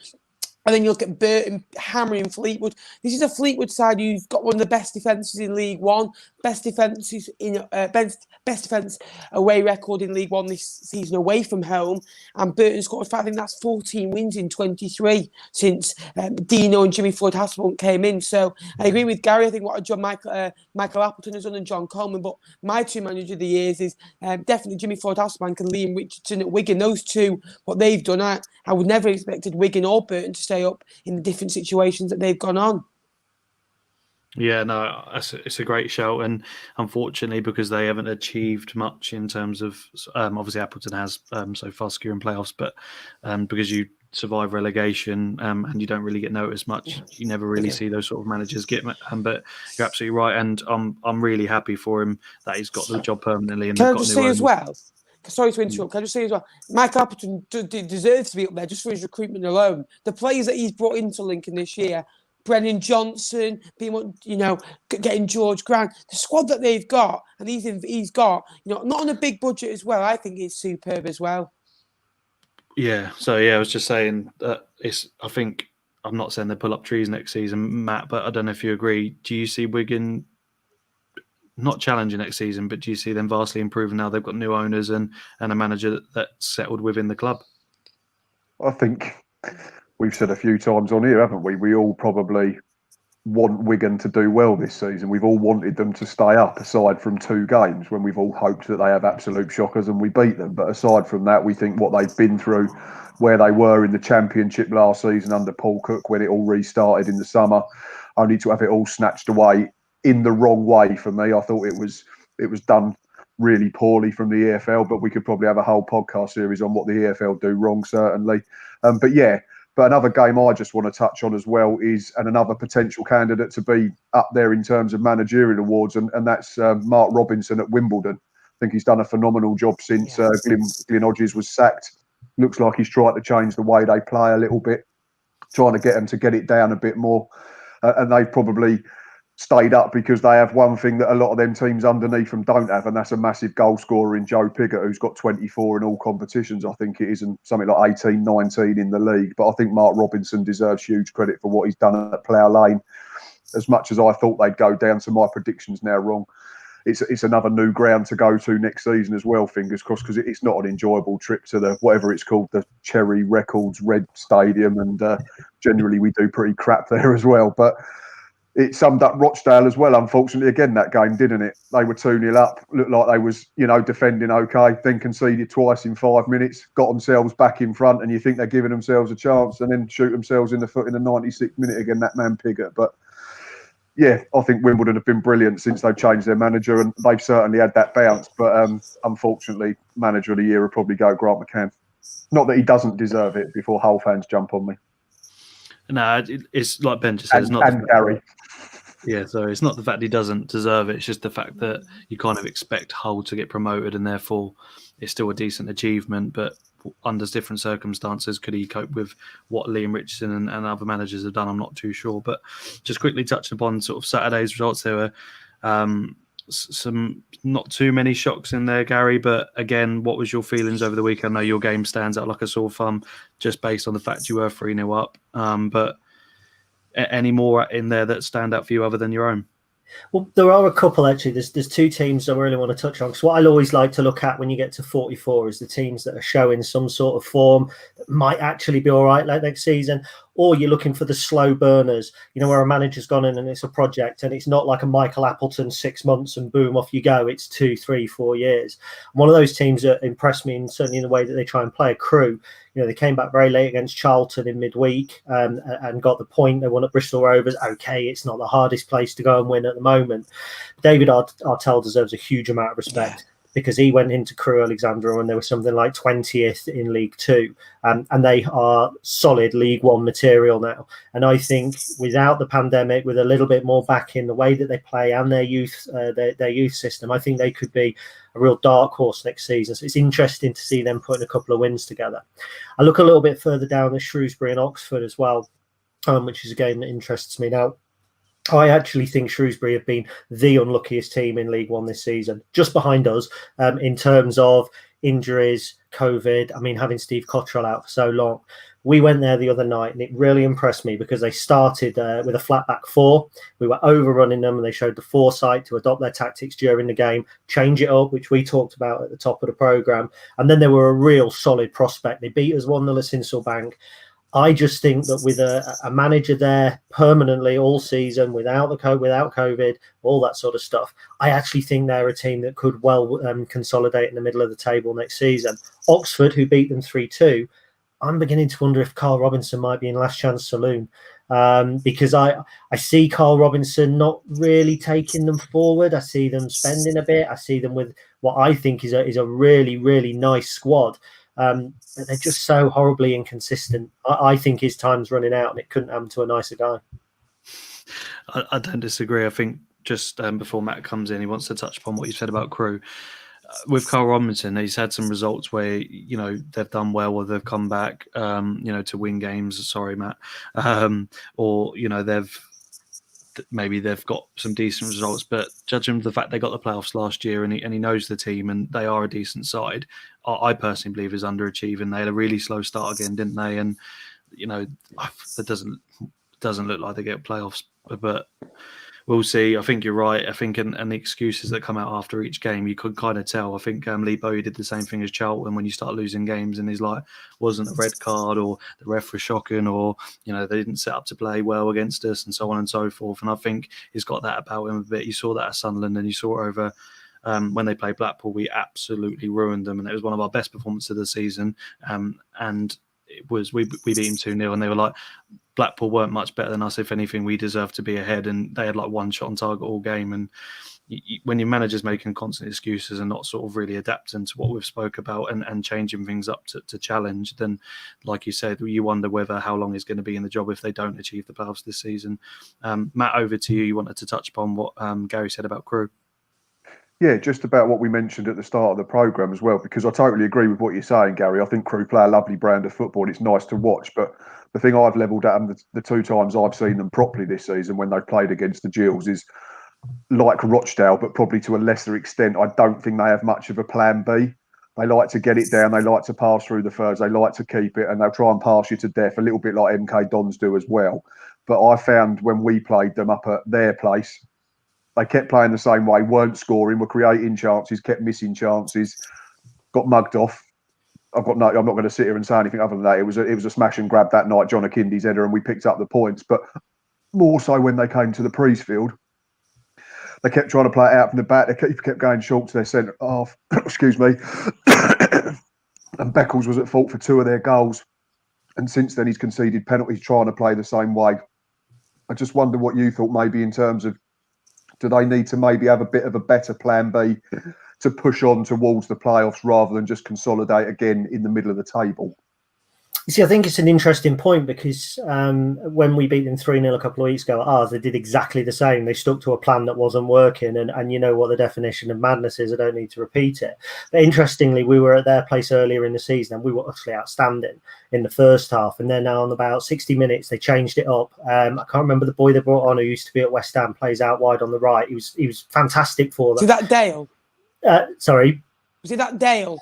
And then you look at Burton hammering Fleetwood. This is a Fleetwood side who's got one of the best defences in League One, best defence away record in League One this season away from home. And Burton scored, I think that's 14 wins in 23 since Dino and Jimmy Floyd-Hasselbank came in. So I agree with Gary. I think what Michael Appleton has done and John Coleman. But my two manager of the years is definitely Jimmy Floyd-Hasselbank and Liam Richardson at Wigan. Those two, what they've done, I would never have expected Wigan or Burton to stay up in the different situations that they've gone on. Yeah, no, it's a great show, and unfortunately, because they haven't achieved much in terms of obviously Appleton has so far securing playoffs, but because you survive relegation and you don't really get noticed much, you never really see those sort of managers get. But you're absolutely right, and I'm really happy for him that he's got the job permanently. And can I just say as well? Sorry to interrupt. Can I just say as well, Mike Appleton deserves to be up there just for his recruitment alone. The players that he's brought into Lincoln this year, Brennan Johnson, getting George Grant, the squad that they've got, and he's got, not on a big budget as well. I think is superb as well. Yeah. So I was just saying that I think I'm not saying they pull up trees next season, Matt, but I don't know if you agree. Do you see Wigan not challenging next season, but do you see them vastly improving now they've got new owners and a manager that's settled within the club? I think we've said a few times on here, haven't we? We all probably want Wigan to do well this season. We've all wanted them to stay up, aside from 2 games when we've all hoped that they have absolute shockers and we beat them. But aside from that, we think what they've been through, where they were in the Championship last season under Paul Cook when it all restarted in the summer, only to have it all snatched away in the wrong way for me. I thought it was done really poorly from the EFL, but we could probably have a whole podcast series on what the EFL do wrong, certainly. But another game I just want to touch on as well is, and another potential candidate to be up there in terms of managerial awards, and that's Mark Robinson at Wimbledon. I think he's done a phenomenal job since Glyn Hodges was sacked. Looks like he's tried to change the way they play a little bit, trying to get them to get it down a bit more. And they've probably stayed up because they have one thing that a lot of them teams underneath them don't have, and that's a massive goal scorer in Joe Pigott, who's got 24 in all competitions, I think it is, and something like 18, 19 in the league. But I think Mark Robinson deserves huge credit for what he's done at Plough Lane. As much as I thought they'd go down, so my prediction's now wrong. It's another new ground to go to next season as well, fingers crossed, because it's not an enjoyable trip to the, whatever it's called, the Cherry Records Red Stadium, and generally we do pretty crap there as well. But it summed up Rochdale as well, unfortunately, again, that game, didn't it? They were 2-0 up, looked like they was, defending okay, then conceded twice in 5 minutes, got themselves back in front, and you think they're giving themselves a chance, and then shoot themselves in the foot in the 96th minute again, that man Pigott. But yeah, I think Wimbledon have been brilliant since they've changed their manager, and they've certainly had that bounce. But unfortunately, manager of the year will probably go Grant McCann. Not that he doesn't deserve it before Hull fans jump on me. No, it's like Ben just said. It's not and Gary. Yeah, so it's not the fact he doesn't deserve it. It's just the fact that you kind of expect Hull to get promoted, and therefore it's still a decent achievement. But under different circumstances, could he cope with what Liam Richardson and other managers have done? I'm not too sure. But just quickly touching upon sort of Saturday's results, there were some not too many shocks in there, Gary. But again, what was your feelings over the weekend? I know your game stands out like a sore thumb just based on the fact you were 3-0 up. But any more in there that stand out for you other than your own? Well, there are a couple actually. There's two teams I really want to touch on, because what I always like to look at when you get to 44 is the teams that are showing some sort of form that might actually be all right like next season, or you're looking for the slow burners, where a manager's gone in and it's a project, and it's not like a Michael Appleton 6 months and boom, off you go. It's 2, 3, 4 years. One of those teams that impressed me, and certainly in the way that they try and play a Crew. They came back very late against Charlton in midweek and got the point. They won at Bristol Rovers. Okay, it's not the hardest place to go and win at the moment. David Artell deserves a huge amount of respect. Because he went into Crewe Alexandra and they were something like 20th in League Two, and they are solid League One material now. And I think without the pandemic, with a little bit more back in the way that they play and their youth, their youth system, I think they could be a real dark horse next season. So it's interesting to see them putting a couple of wins together. I look a little bit further down at Shrewsbury and Oxford as well, which is a game that interests me now. I actually think Shrewsbury have been the unluckiest team in League One this season, just behind us in terms of injuries, COVID. I mean, having Steve Cottrell out for so long. We went there the other night and it really impressed me because they started with a flat back four. We were overrunning them and they showed the foresight to adopt their tactics during the game, change it up, which we talked about at the top of the programme. And then they were a real solid prospect. They beat us 1-0 at Sinsel. I just think that with a manager there permanently all season, without COVID, all that sort of stuff, I actually think they're a team that could well consolidate in the middle of the table next season. Oxford, who beat them 3-2, I'm beginning to wonder if Carl Robinson might be in Last Chance Saloon, because I see Carl Robinson not really taking them forward. I see them spending a bit. I see them with what I think is a really, really nice squad. But they're just so horribly inconsistent. I think his time's running out and it couldn't happen to a nicer guy. I don't disagree. I think just before Matt comes in, he wants to touch upon what you said about Crewe. With Carl Robinson, he's had some results where, they've done well or they've come back, to win games. Sorry, Matt. Or, they've got some decent results, but judging from the fact they got the playoffs last year and he knows the team and they are a decent side, I personally believe is underachieving. They had a really slow start again, didn't they? And it doesn't look like they get playoffs, but we'll see. I think you're right. I think and the excuses that come out after each game, you could kind of tell. I think Lee Bowie did the same thing as Charlton when you start losing games and he's like, wasn't a red card or the ref was shocking or, they didn't set up to play well against us and so on and so forth. And I think he's got that about him a bit. You saw that at Sunderland and you saw it over when they played Blackpool. We absolutely ruined them and it was one of our best performances of the season. And it was we beat them 2-0 and they were like, Blackpool weren't much better than us. If anything, we deserved to be ahead, and they had like one shot on target all game. And when your manager's making constant excuses and not sort of really adapting to what we've spoke about and changing things up to challenge, then, like you said, you wonder how long he's going to be in the job if they don't achieve the playoffs this season. Matt, over to you. You wanted to touch upon what Gary said about Crewe. Yeah, just about what we mentioned at the start of the programme as well, because I totally agree with what you're saying, Gary. I think Crewe play a lovely brand of football and it's nice to watch. But the thing I've levelled at them the 2 times I've seen them properly this season when they've played against the Gills is like Rochdale, but probably to a lesser extent. I don't think they have much of a plan B. They like to get it down. They like to pass through the thirds. They like to keep it, and they'll try and pass you to death, a little bit like MK Dons do as well. But I found when we played them up at their place, they kept playing the same way, weren't scoring, were creating chances, kept missing chances, got mugged off. I'm not going to sit here and say anything other than that. It was a smash and grab that night, John Akindi's header, and we picked up the points. But more so when they came to the Priestfield, they kept trying to play it out from the back. The keeper kept going short to their centre half. Excuse me. And Beckles was at fault for 2 of their goals. And since then, he's conceded penalties trying to play the same way. I just wonder what you thought maybe in terms of, do they need to maybe have a bit of a better plan B to push on towards the playoffs rather than just consolidate again in the middle of the table? You see, I think it's an interesting point because when we beat them 3-0 a couple of weeks ago at ours, they did exactly the same. They stuck to a plan that wasn't working. And you know what the definition of madness is. I don't need to repeat it. But interestingly, we were at their place earlier in the season and we were utterly outstanding in the first half. And then now in about 60 minutes, they changed it up. I can't remember the boy they brought on who used to be at West Ham, plays out wide on the right. He was fantastic for them. Was that Dale? Sorry. Was it that Dale?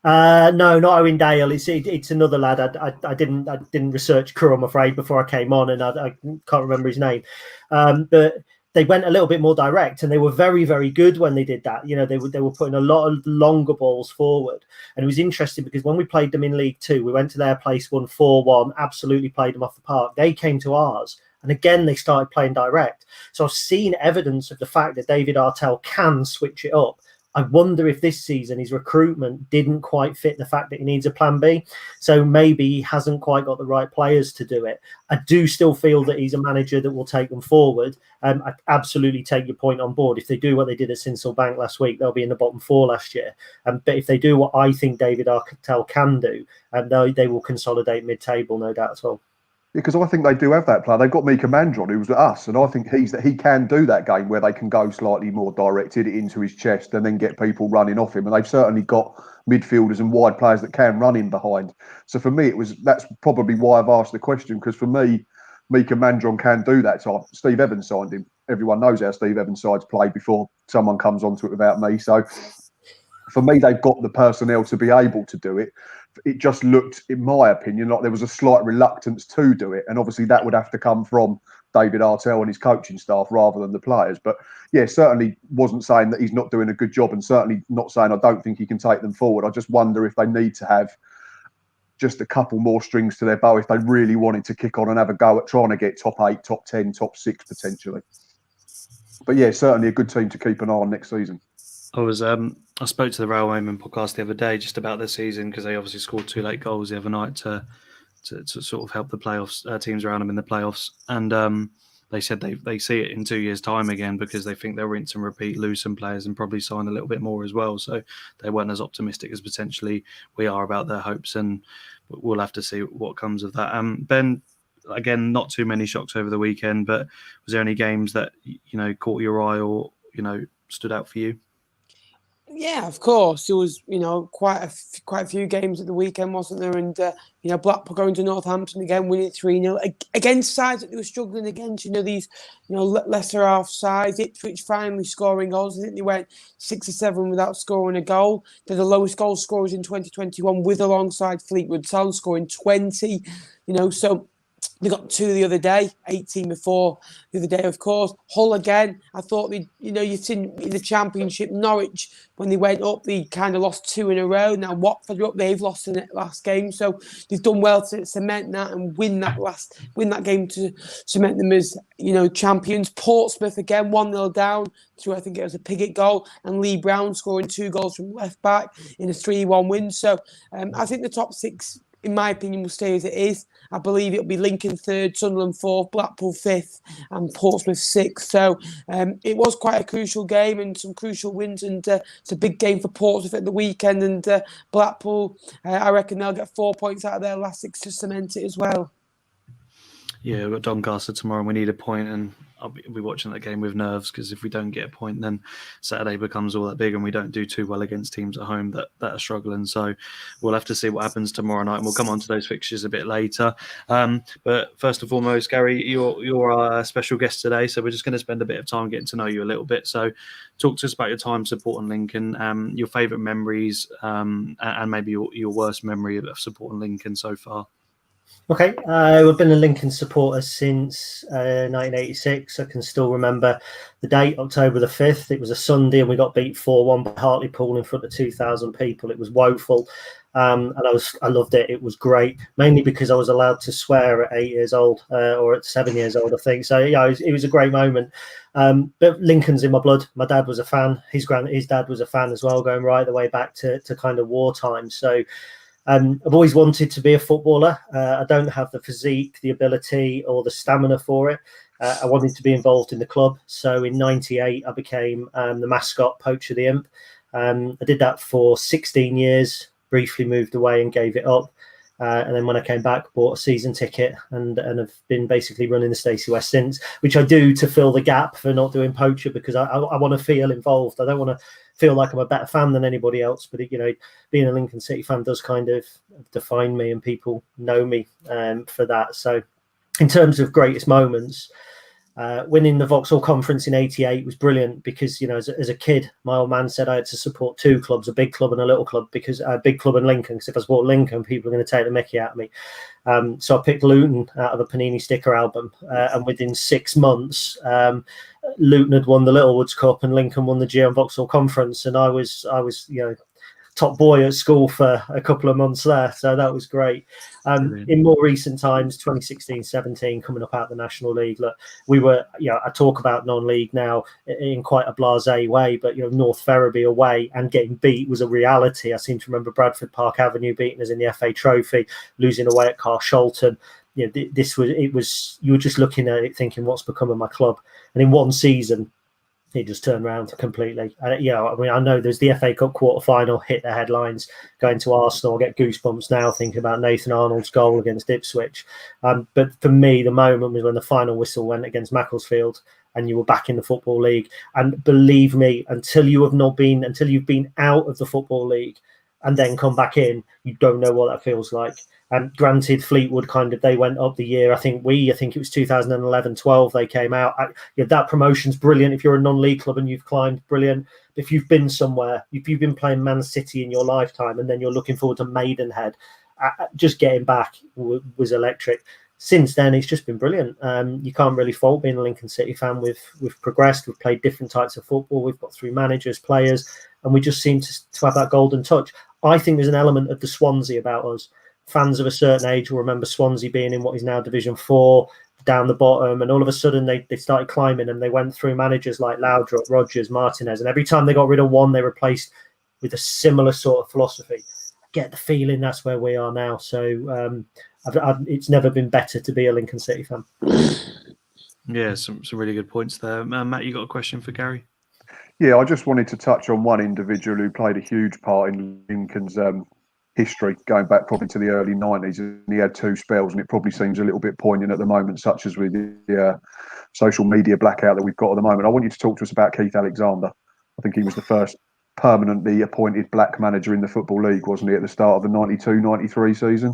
No, not Owen Dale. It's another lad. I didn't research Crewe, I'm afraid, before I came on, and I can't remember his name. But they went a little bit more direct, and they were very, very good when they did that. You know, they were putting a lot of longer balls forward, and it was interesting because when we played them in League Two, we went to their place, won 4-1, absolutely played them off the park. They came to ours. And again, they started playing direct. So I've seen evidence of the fact that David Artell can switch it up. I wonder if this season his recruitment didn't quite fit the fact that he needs a plan B. So maybe he hasn't quite got the right players to do it. I do still feel that he's a manager that will take them forward. I absolutely take your point on board. If they do what they did at Sincil Bank last week, they'll be in the bottom 4 last year. But if they do what I think David Artell can do, they will consolidate mid-table, no doubt at all. Because I think they do have that player. They've got Mika Mandron, who was at us, and I think he can do that game where they can go slightly more direct, hit it into his chest, and then get people running off him. And they've certainly got midfielders and wide players that can run in behind. So for me, that's probably why I've asked the question. Because for me, Mika Mandron can do that. So Steve Evans signed him. Everyone knows how Steve Evans' sides play before someone comes onto it without me. So for me, they've got the personnel to be able to do it. It just looked, in my opinion, like there was a slight reluctance to do it. And obviously that would have to come from David Artell and his coaching staff rather than the players. But yeah, certainly wasn't saying that he's not doing a good job, and certainly not saying I don't think he can take them forward. I just wonder if they need to have just a couple more strings to their bow if they really wanted to kick on and have a go at trying to get top 8, top 10, top 6 potentially. But yeah, certainly a good team to keep an eye on next season. I spoke to the Railwayman podcast the other day just about the season because they obviously scored 2 late goals the other night to sort of help the playoffs teams around them in the playoffs, and they said they see it in 2 years' time again because they think they'll rinse and repeat, lose some players, and probably sign a little bit more as well. So they weren't as optimistic as potentially we are about their hopes, and we'll have to see what comes of that. Ben, again, not too many shocks over the weekend, but was there any games that caught your eye or stood out for you? Yeah, of course. There was, quite a few games at the weekend, wasn't there? And, Blackpool going to Northampton again, winning 3-0 against sides that they were struggling against. These, lesser half sides. Ipswich finally scoring goals. I think they went 6 or 7 without scoring a goal. They're the lowest goal scorers in 2021, with alongside Fleetwood Town scoring 20. So they got 2 the other day, 18 before the other day, of course. Hull again. I thought you've seen in the Championship, Norwich, when they went up, they kind of lost 2 in a row. Now Watford are up, they've lost in the last game. So they've done well to cement that and win that game to cement them as, champions. Portsmouth again, 1-0 down through, I think it was a Piggott goal, and Lee Brown scoring 2 goals from left back in a 3-1 win. So I think the top 6, in my opinion, will stay as it is. I believe it'll be Lincoln 3rd, Sunderland 4th, Blackpool 5th, and Portsmouth 6th. So it was quite a crucial game and some crucial wins, and it's a big game for Portsmouth at the weekend. And Blackpool, I reckon they'll get 4 points out of their last 6 to cement it as well. Yeah, we've got Doncaster tomorrow, and we need a point. And I'll be watching that game with nerves, because if we don't get a point, then Saturday becomes all that big, and we don't do too well against teams at home that are struggling. So we'll have to see what happens tomorrow night, and we'll come on to those fixtures a bit later. But first and foremost, Gary, you're our special guest today, so we're just going to spend a bit of time getting to know you a little bit. So talk to us about your time supporting Lincoln, your favourite memories, and maybe your worst memory of supporting Lincoln so far. Okay, we've been a Lincoln supporter since 1986. I can still remember the date, October the 5th. It was a Sunday, and we got beat 4-1 by Hartlepool in front of 2,000 people. It was woeful, and I loved it. It was great, mainly because I was allowed to swear at 8 years old, or at 7 years old, I think. So yeah, it was a great moment. But Lincoln's in my blood. My dad was a fan. His dad was a fan as well, going right the way back to kind of wartime. So I've always wanted to be a footballer. I don't have the physique, the ability, or the stamina for it. I wanted to be involved in the club. So in '98, I became the mascot, Poacher the Imp. I did that for 16 years, briefly moved away and gave it up. And then when I came back, bought a season ticket and have been basically running the Stacey West since, which I do to fill the gap for not doing Poacher, because I want to feel involved. I don't want to feel like I'm a better fan than anybody else, but being a Lincoln City fan does kind of define me, and people know me for that. So in terms of greatest moments, winning the Vauxhall Conference in '88 was brilliant, because as a kid, my old man said I had to support 2 clubs, a big club and a little club, because a big club and Lincoln, because if I support Lincoln, people are going to take the mickey out of me. So I picked Luton out of a Panini sticker album, and within 6 months, Luton had won the Littlewoods Cup and Lincoln won the GM Vauxhall Conference, and I was top boy at school for a couple of months there, so that was great. In more recent times, 2016-17, coming up out of the National League, look, we were, I talk about non-league now in quite a blasé way, but North Ferriby away and getting beat was a reality. I seem to remember Bradford Park Avenue beating us in the FA Trophy, losing away at Carshalton. You were just looking at it thinking, what's become of my club? And in one season, it just turned around completely. I know there's the FA Cup quarter-final, hit the headlines, going to Arsenal. I get goosebumps now thinking about Nathan Arnold's goal against Ipswich. But for me, the moment was when the final whistle went against Macclesfield and you were back in the Football League. And believe me, until you've been out of the Football League and then come back in, you don't know what that feels like. And granted, Fleetwood they went up the year. I think it was 2011-12 they came out. That promotion's brilliant if you're a non-league club and you've climbed, brilliant. If you've been somewhere, if you've been playing Man City in your lifetime and then you're looking forward to Maidenhead, just getting back was electric. Since then, it's just been brilliant. You can't really fault being a Lincoln City fan. We've progressed. We've played different types of football. We've got through managers, players, and we just seem to have that golden touch. I think there's an element of the Swansea about us. Fans of a certain age will remember Swansea being in what is now Division 4, down the bottom, and all of a sudden they started climbing, and they went through managers like Laudrup, Rodgers, Martinez, and every time they got rid of one, they replaced with a similar sort of philosophy. I get the feeling that's where we are now. So it's never been better to be a Lincoln City fan. Yeah, some really good points there. Matt, you got a question for Gary? Yeah, I just wanted to touch on one individual who played a huge part in Lincoln's history, going back probably to the early 90s, and he had 2 spells, and it probably seems a little bit poignant at the moment, such as with the social media blackout that we've got at the moment. I want you to talk to us about Keith Alexander. I think he was the first permanently appointed black manager in the Football League, wasn't he, at the start of the 92-93 season?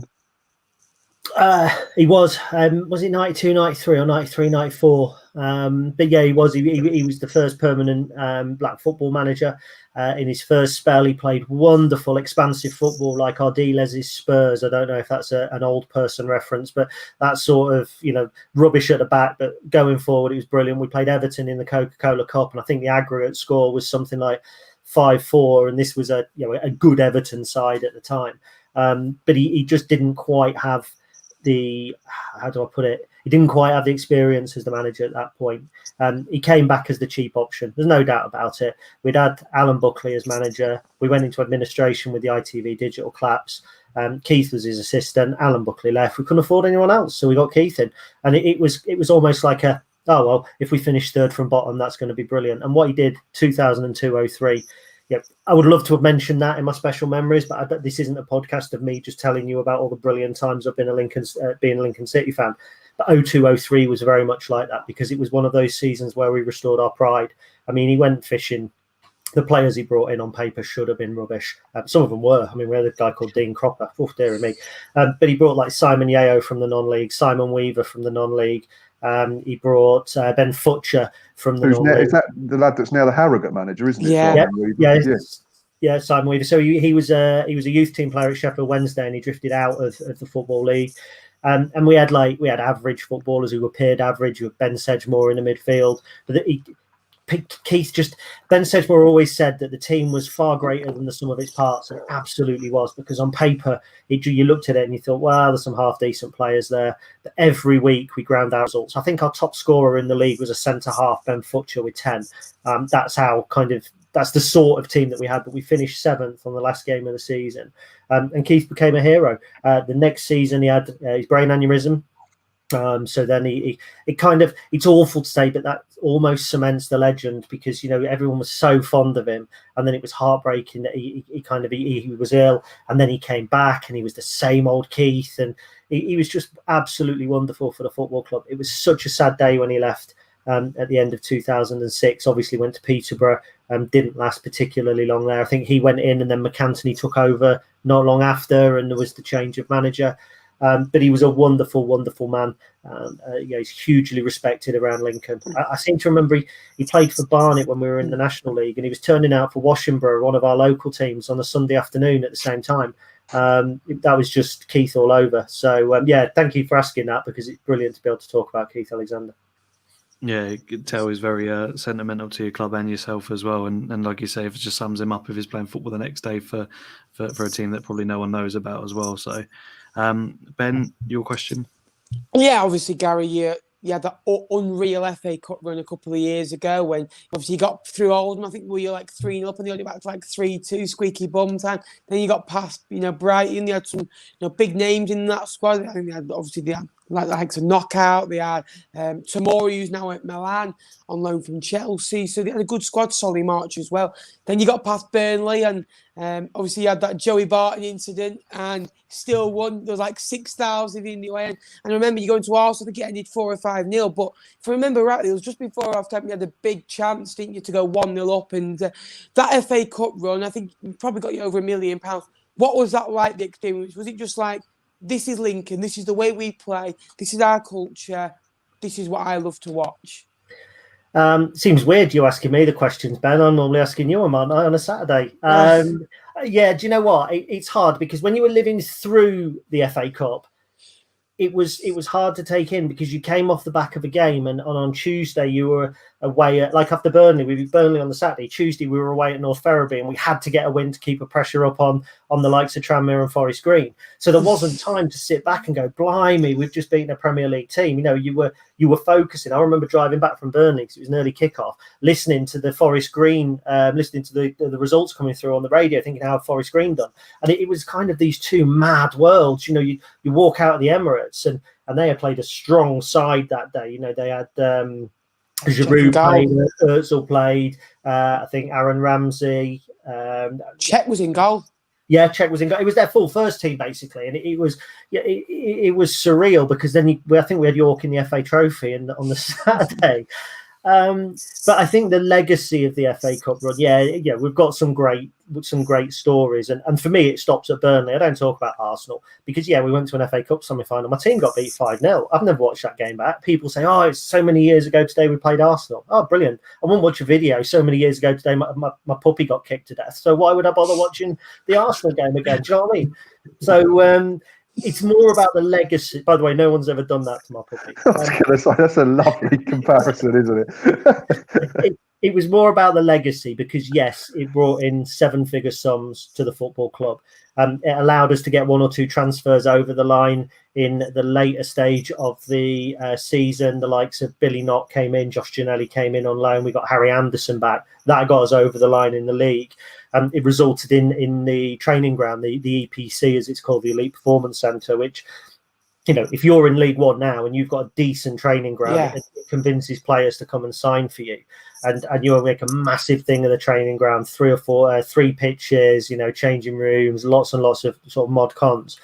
He was it 92, 93 or 93, 94? But yeah, he was. He was the first permanent black football manager. In his first spell, he played wonderful, expansive football like Ardiles' Spurs. I don't know if that's an old person reference, but that sort of, rubbish at the back. But going forward, it was brilliant. We played Everton in the Coca-Cola Cup, and I think the aggregate score was something like 5-4, and this was a good Everton side at the time. But he just didn't quite have he didn't quite have the experience as the manager at that point. He came back as the cheap option. There's no doubt about it. We'd had Alan Buckley as manager. We went into administration with the ITV Digital Claps. Keith was his assistant. Alan Buckley left. We couldn't afford anyone else, so we got Keith in. And it was almost like if we finish third from bottom, that's going to be brilliant. And what he did 2002-03, I would love to have mentioned that in my special memories, but this isn't a podcast of me just telling you about all the brilliant times I've been being a Lincoln City fan. But 02-03 was very much like that, because it was one of those seasons where we restored our pride. I mean, he went fishing. The players he brought in on paper should have been rubbish. Some of them were. I mean, we had a guy called Dean Cropper. Oh, dear me. But he brought like Simon Yeo from the non-league, Simon Weaver from the non-league. He brought Ben Futcher from the non-league. Is that the lad that's now the Harrogate manager, isn't it? Yeah. Yeah, Simon Weaver. So he was a youth team player at Sheffield Wednesday, and he drifted out of the Football League. And we had average footballers who appeared average, with Ben Sedgemore in the midfield. But Ben Sedgemore always said that the team was far greater than the sum of its parts, and it absolutely was, because on paper you looked at it and you thought, well, there's some half decent players there. But every week we ground out results. I think our top scorer in the league was a centre half, Ben Futcher, with 10. That's the sort of team that we had. But we finished 7th on the last game of the season, and Keith became a hero. The next season he had his brain aneurysm. So then it's awful to say, but that almost cements the legend, because everyone was so fond of him, and then it was heartbreaking that he was ill, and then he came back and he was the same old Keith, and he was just absolutely wonderful for the football club. It was such a sad day when he left at the end of 2006. Obviously went to Peterborough, didn't last particularly long there. I think he went in and then McAntony took over not long after, and there was the change of manager. But he was a wonderful, wonderful man. He's hugely respected around Lincoln. I seem to remember he played for Barnet when we were in the National League, and he was turning out for Washington, one of our local teams, on a Sunday afternoon at the same time. That was just Keith all over. So, thank you for asking that, because it's brilliant to be able to talk about Keith Alexander. Yeah, you could tell he's very sentimental to your club and yourself as well. And like you say, if it just sums him up if he's playing football the next day for a team that probably no one knows about as well. So, Ben, your question? Yeah, obviously, Gary, you had that unreal FA Cup run a couple of years ago when obviously you got through Oldham. I think we were like 3-0 up and they only back to like 3-2, squeaky bum time. Then you got past, Brighton. They had some big names in that squad. I think they had likes of Knockout. They had Tomori, who's now at Milan on loan from Chelsea. So they had a good squad, Solly March as well. Then you got past Burnley, and obviously you had that Joey Barton incident and still won. There was like 6,000 in the way. And I remember you going to Arsenal, I think it ended 4 or 5-0. But if I remember rightly, it was just before half-time you had a big chance, didn't you, to go 1-0 up. And that FA Cup run, I think probably got you over £1 million. What was that like, the experience? Was it just like, this is Lincoln, this is the way we play, this is our culture, this is what I love to watch? Seems weird you asking me the questions, Ben. I'm normally asking you on a Saturday. Do you know what? It's hard, because when you were living through the FA Cup, it was hard to take in, because you came off the back of a game, and on Tuesday you were away at, like after Burnley, we beat Burnley on the Saturday. Tuesday we were away at North Ferriby, and we had to get a win to keep a pressure up on the likes of Tranmere and Forest Green. So there wasn't time to sit back and go, blimey, we've just beaten a Premier League team. You were focusing. I remember driving back from Burnley, because it was an early kickoff, listening to the Forest Green, listening to the results coming through on the radio, thinking how Forest Green done. And it was kind of these two mad worlds. You walk out of the Emirates, and they had played a strong side that day. They had Giroud played, Özil played, I think Aaron Ramsey. Cech was in goal. Yeah, Cech was in goal. It was their full first team, basically. And it was surreal, because then I think we had York in the FA Trophy on the Saturday. But I think the legacy of the FA Cup run, we've got some great stories, and for me it stops at Burnley. I don't talk about Arsenal, because we went to an FA Cup semi-final. My team got beat 5-0. I've never watched that game back. People say, oh, it's so many years ago today we played Arsenal. Oh, brilliant. I won't watch a video. So many years ago today my puppy got kicked to death. So why would I bother watching the Arsenal game again? Do you know what I mean? So it's more about the legacy. By the way, no one's ever done that to my puppy. I was going to say, that's a lovely comparison, isn't it? It was more about the legacy, because, yes, it brought in 7-figure sums to the football club. It allowed us to get 1 or 2 transfers over the line in the later stage of the season. The likes of Billy Knott came in, Josh Ginnelly came in on loan. We got Harry Anderson back. That got us over the line in the league. It resulted in the training ground, the EPC, as it's called, the Elite Performance Centre, which, if you're in League One now and you've got a decent training ground, it convinces players to come and sign for you. And you'll make a massive thing of the training ground, 3 or 4, 3 pitches, changing rooms, lots and lots of sort of mod cons.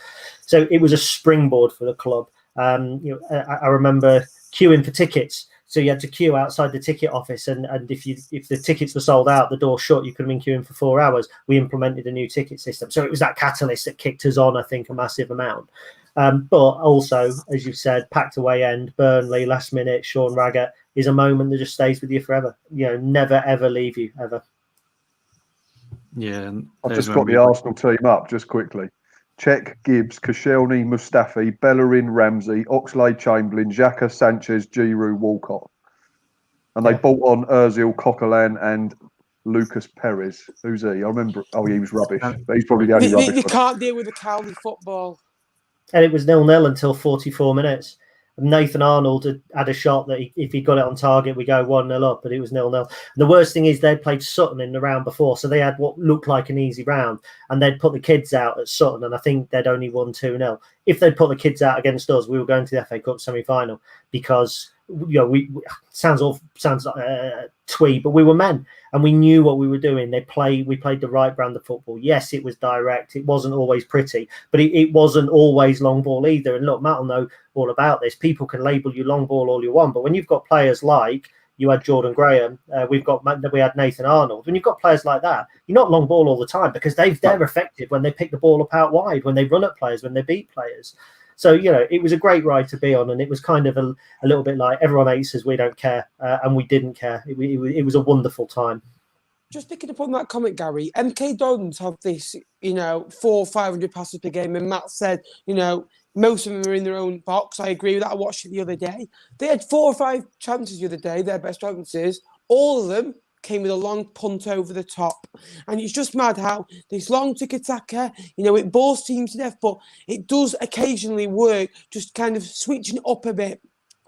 So it was a springboard for the club. I remember queuing for tickets. So you had to queue outside the ticket office, and if the tickets were sold out, the door shut, you could have been queuing for 4 hours. We implemented a new ticket system. So it was that catalyst that kicked us on, I think, a massive amount. But also, as you said, packed away end, Burnley, last minute, Sean Raggett is a moment that just stays with you forever. Never, ever leave you, ever. Yeah. I've just got the Arsenal team up just quickly. Cech, Gibbs, Koscielny, Mustafi, Bellerin, Ramsey, Oxlade-Chamberlain, Xhaka, Sanchez, Giroud, Walcott. And they bought on Ozil, Coquelin and Lucas Perez. Who's he? I remember. Oh, he was rubbish. But he's probably the only rubbish They one. can't deal with the Cowley football. And it was 0-0 until 44 minutes. Nathan Arnold had a shot that if he got it on target, we go 1-0 up, but it was 0-0. The worst thing is they'd played Sutton in the round before, so they had what looked like an easy round, and they'd put the kids out at Sutton, and I think they'd only won 2-0. If they'd put the kids out against us, we were going to the FA Cup semi-final because we sounds twee, but we were men and we knew what we were doing. We played the right brand of football. Yes, it was direct. It wasn't always pretty, but it wasn't always long ball either. And look, Matt will know all about this. People can label you long ball all you want, but when you've got players like you had Jordan Graham, we had Nathan Arnold. When you've got players like that, you're not long ball all the time because they're effective when they pick the ball up out wide, when they run at players, when they beat players. So, it was a great ride to be on, and it was kind of a little bit like everyone hates us, we don't care, and we didn't care. It was a wonderful time. Just picking up on that comment, Gary, MK Dons have this, 400 or 500 passes per game, and Matt said, most of them are in their own box. I agree with that. I watched it the other day. They had 4 or 5 chances the other day, their best chances. All of them came with a long punt over the top. And it's just mad how this long tiki-taka, it bores teams to death, but it does occasionally work, just kind of switching it up a bit.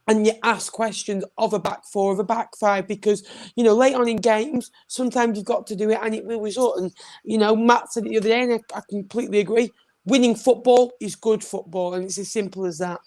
And you ask questions of a back 4, of a back 5, because, late on in games, sometimes you've got to do it and it will result. And, Matt said it the other day, and I completely agree. Winning football is good football, and it's as simple as that.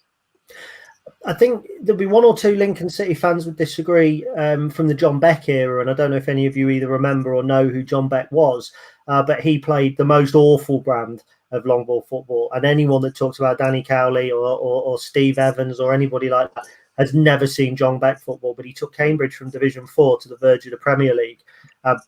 I think there'll be 1 or 2 Lincoln City fans would disagree from the John Beck era, and I don't know if any of you either remember or know who John Beck was, but he played the most awful brand of long ball football. And anyone that talks about Danny Cowley or Steve Evans or anybody like that has never seen John Beck football, but he took Cambridge from Division 4 to the verge of the Premier League.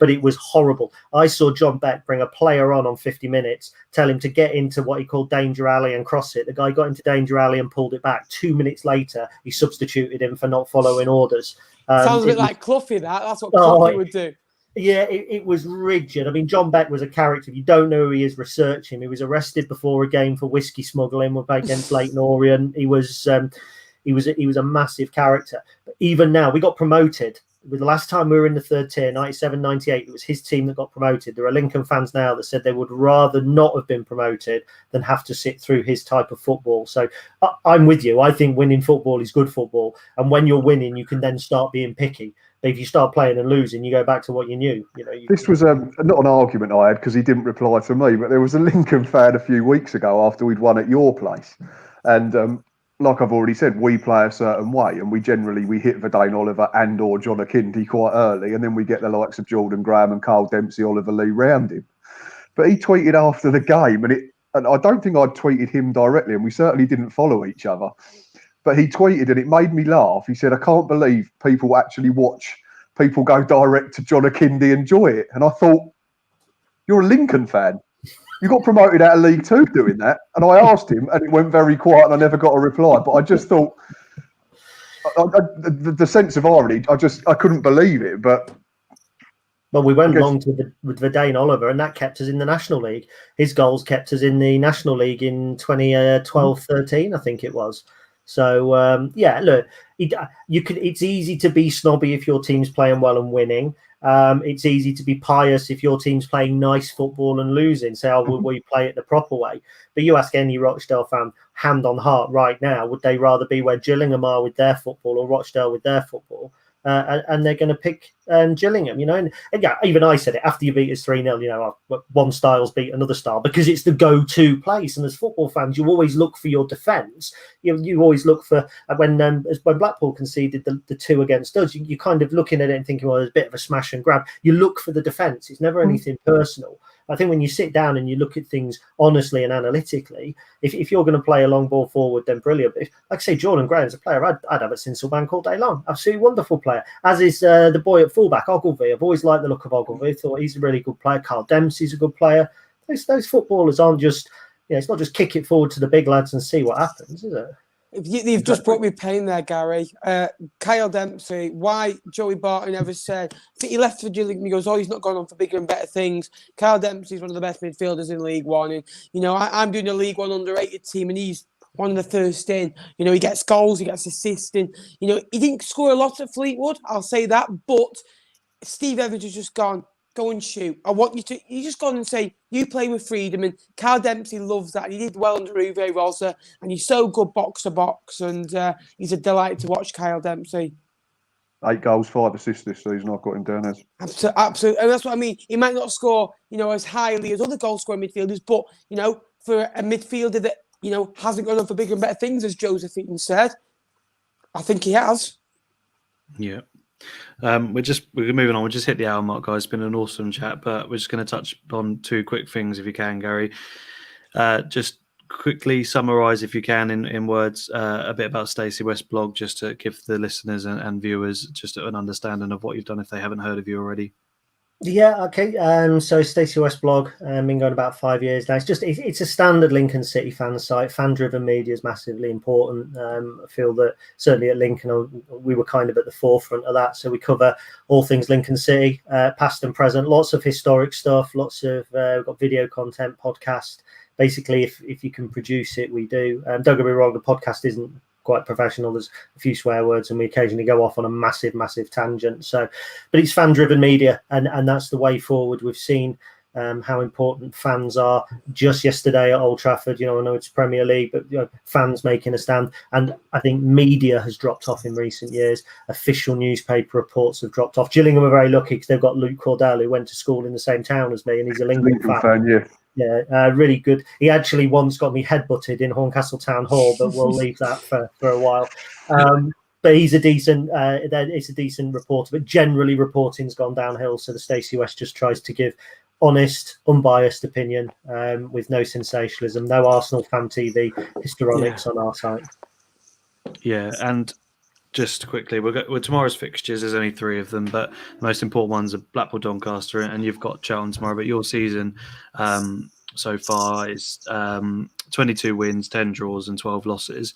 But it was horrible. I saw John Beck bring a player on 50 minutes, tell him to get into what he called danger alley and cross it. The guy got into danger alley and pulled it back. 2 minutes later, he substituted him for not following orders. Sounds a bit like Cloughie, that. That's what Cloughie would do. Yeah, it was rigid. I mean, John Beck was a character. If you don't know who he is, research him. He was arrested before a game for whiskey smuggling against Leyton Orient. He was a massive character. But even now, we got promoted. With the last time we were in the 3rd tier, 97-98, it was his team that got promoted. There are Lincoln fans now that said they would rather not have been promoted than have to sit through his type of football. So I'm with you. I think winning football is good football. And when you're winning, you can then start being picky. But if you start playing and losing, you go back to what you knew. This was not an argument I had because he didn't reply to me, but there was a Lincoln fan a few weeks ago after we'd won at your place. And like I've already said, we play a certain way, and we hit Verdane Oliver and or John Akindi quite early, and then we get the likes of Jordan Graham and Carl Dempsey, Oliver Lee round him. But he tweeted after the game, and I don't think I'd tweeted him directly, and we certainly didn't follow each other. But he tweeted, and it made me laugh. He said, "I can't believe people actually watch people go direct to John Akindi and enjoy it." And I thought, you're a Lincoln fan. You got promoted out of League 2 doing that. And I asked him, and it went very quiet, and I never got a reply. But I just thought, the sense of irony, I couldn't believe it. But well, we went long with Verdane Oliver, and that kept us in the National League. His goals kept us in the National League in 2012-13, I think it was. So look, it's easy to be snobby if your team's playing well and winning. It's easy to be pious if your team's playing nice football and losing. Say, will we play it the proper way? But you ask any Rochdale fan, hand on heart, right now, would they rather be where Gillingham are with their football or Rochdale with their football? And they're going to pick Gillingham, and yeah, even I said it after you beat us 3-0, one style's beat another style because it's the go-to place. And as football fans, you always look for your defence. You always look for when Blackpool conceded the 2 against us, you're kind of looking at it and thinking, well, there's a bit of a smash and grab. You look for the defence. It's never anything personal. I think when you sit down and you look at things honestly and analytically, if you're going to play a long ball forward, then brilliant. But like I say, Jordan Graham's a player I'd have at Sinsel all day long. Absolutely wonderful player. As is the boy at fullback, Ogilvie. I've always liked the look of Ogilvie. Thought he's a really good player. Carl Dempsey's a good player. Those footballers aren't just, it's not just kick it forward to the big lads and see what happens, is it? You've just brought me pain there, Gary. Kyle Dempsey, why Joey Barton never said, I think he left for Gillingham, he goes, he's not gone on for bigger and better things. Kyle Dempsey's one of the best midfielders in League One. And, I'm doing a League One under-rated team and he's one of the first in. He gets goals, he gets assists. And, he didn't score a lot at Fleetwood, I'll say that. But Steve Evans has just gone, go and shoot. I want you just gone and say, you play with freedom. And Kyle Dempsey loves that. He did well under Uwe Rosa, and he's so good box to box. And he's a delight to watch, Kyle Dempsey. 8 goals, 5 assists this season. I've got him down as. Absolutely. And that's what I mean. He might not score, as highly as other goal scoring midfielders, but, for a midfielder that, hasn't gone on for bigger and better things, as Josephine said, I think he has. Yeah. We're moving on. We'll just hit the hour mark, guys. It's been an awesome chat, but we're just going to touch on 2 quick things if you can, Gary. Just quickly summarise, if you can, in words, a bit about Stacey West blog, just to give the listeners and viewers just an understanding of what you've done if they haven't heard of you already. Yeah, okay. So Stacey West blog, been going about 5 years now. It's a standard Lincoln City fan site. Fan-driven media is massively important. I feel that certainly at Lincoln, we were kind of at the forefront of that. So we cover all things Lincoln City, past and present, lots of historic stuff, lots of we've got video content, podcast. Basically, if you can produce it, we do. Don't get me wrong, the podcast isn't quite professional. There's a few swear words and we occasionally go off on a massive tangent. So, but it's fan-driven media and that's the way forward. We've seen how important fans are. Just yesterday at Old Trafford, I know it's Premier League, but fans making a stand. And I think media has dropped off in recent years. Official newspaper reports have dropped off. Gillingham are very lucky because they've got Luke Cordell, who went to school in the same town as me, and he's a Lincoln fan. Yeah. Yeah, really good. He actually once got me headbutted in Horncastle Town Hall, but we'll leave that for a while. But he's a decent, it's a decent reporter. But generally, reporting's gone downhill. So the Stacey West just tries to give honest, unbiased opinion with no sensationalism, no Arsenal fan TV histrionics on our site. Yeah, and just quickly, we'll tomorrow's fixtures. There's only 3 of them, but the most important ones are Blackpool, Doncaster, and you've got Charlton tomorrow. But your season so far is 22 wins, 10 draws, and 12 losses.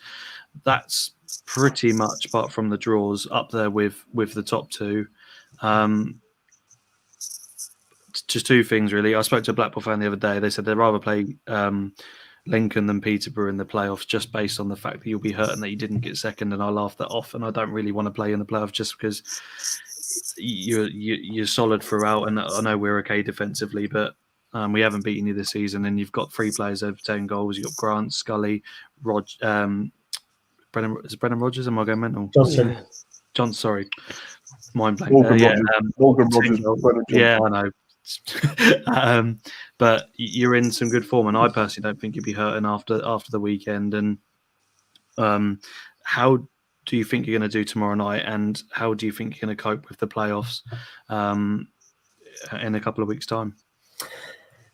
That's pretty much, apart from the draws, up there with the top 2. Just 2 things really. I spoke to a Blackpool fan the other day. They said they'd rather play Lincoln than Peterborough in the playoffs, just based on the fact that you'll be hurt and that you didn't get second. And I laughed that off. And I don't really want to play in the playoffs just because you're solid throughout. And I know we're okay defensively, but we haven't beaten you this season. And you've got 3 players over 10 goals. You've got Grant, Scully, Brennan. Is it Brennan Rodgers? Am I going mental? John, sorry, mind blank. Morgan Rodgers. Yeah, I know. But you're in some good form, and I personally don't think you'd be hurting after the weekend. And how do you think you're going to do tomorrow night, and how do you think you're going to cope with the playoffs in a couple of weeks' time?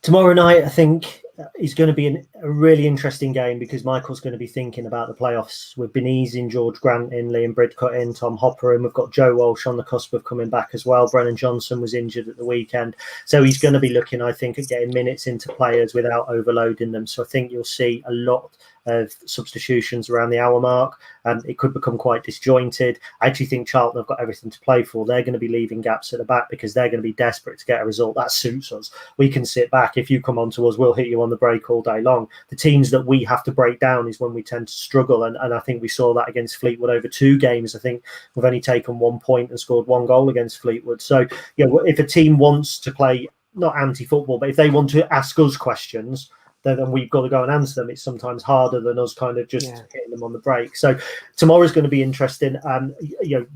Tomorrow night, I think, is going to be a really interesting game because Michael's going to be thinking about the playoffs. We've been easing George Grant in, Liam Bridcut in, Tom Hopper in. We've got Joe Walsh on the cusp of coming back as well. Brennan Johnson was injured at the weekend. So he's going to be looking, I think, at getting minutes into players without overloading them. So I think you'll see a lot of substitutions around the hour mark. It could become quite disjointed. I actually think Charlton have got everything to play for. They're going to be leaving gaps at the back because they're going to be desperate to get a result. That suits us. We can sit back. If you come on to us, we'll hit you on the break all day long. The teams that we have to break down is when we tend to struggle. And I think we saw that against Fleetwood over 2 games. I think we've only taken 1 point and scored 1 goal against Fleetwood. So, if a team wants to play, not anti-football, but if they want to ask us questions, then we've got to go and answer them. It's sometimes harder than us kind of just hitting them on the break. So tomorrow's going to be interesting. The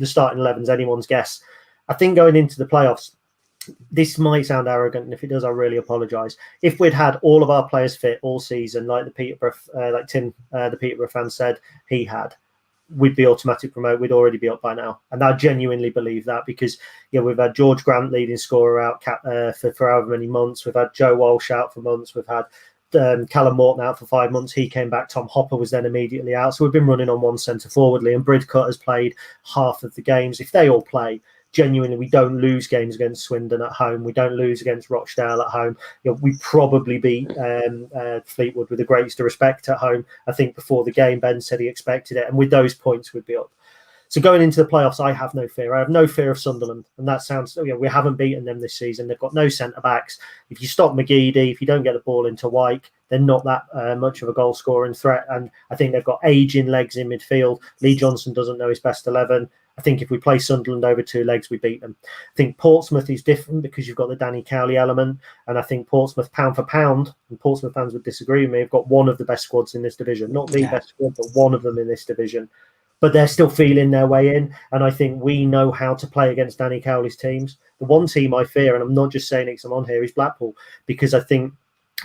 starting 11's anyone's guess. I think going into the playoffs, this might sound arrogant, and if it does, I really apologise. If we'd had all of our players fit all season, like the Peterborough, like Tim, the Peterborough fan said he had, we'd be automatic promote. We'd already be up by now, and I genuinely believe that because we've had George Grant leading scorer out for however many months. We've had Joe Walsh out for months. We've had Callum Morton out for 5 months. He came back. Tom Hopper was then immediately out. So we've been running on one centre forwardly, and Bridcut has played half of the games. If they all play, genuinely, we don't lose games against Swindon at home. We don't lose against Rochdale at home. We probably beat Fleetwood with the greatest of respect at home. I think before the game, Ben said he expected it, and with those points, we'd be up. So going into the playoffs, I have no fear. I have no fear of Sunderland, and that sounds. We haven't beaten them this season. They've got no centre backs. If you stop McGeady, if you don't get the ball into Wyke, they're not that much of a goal scoring threat. And I think they've got aging legs in midfield. Lee Johnson doesn't know his best 11. I think if we play Sunderland over 2 legs, we beat them. I think Portsmouth is different because you've got the Danny Cowley element. And I think Portsmouth, pound for pound, and Portsmouth fans would disagree with me, have got one of the best squads in this division. Not the best squad, but one of them in this division. But they're still feeling their way in. And I think we know how to play against Danny Cowley's teams. The one team I fear, and I'm not just saying it because I'm on here, is Blackpool. Because I think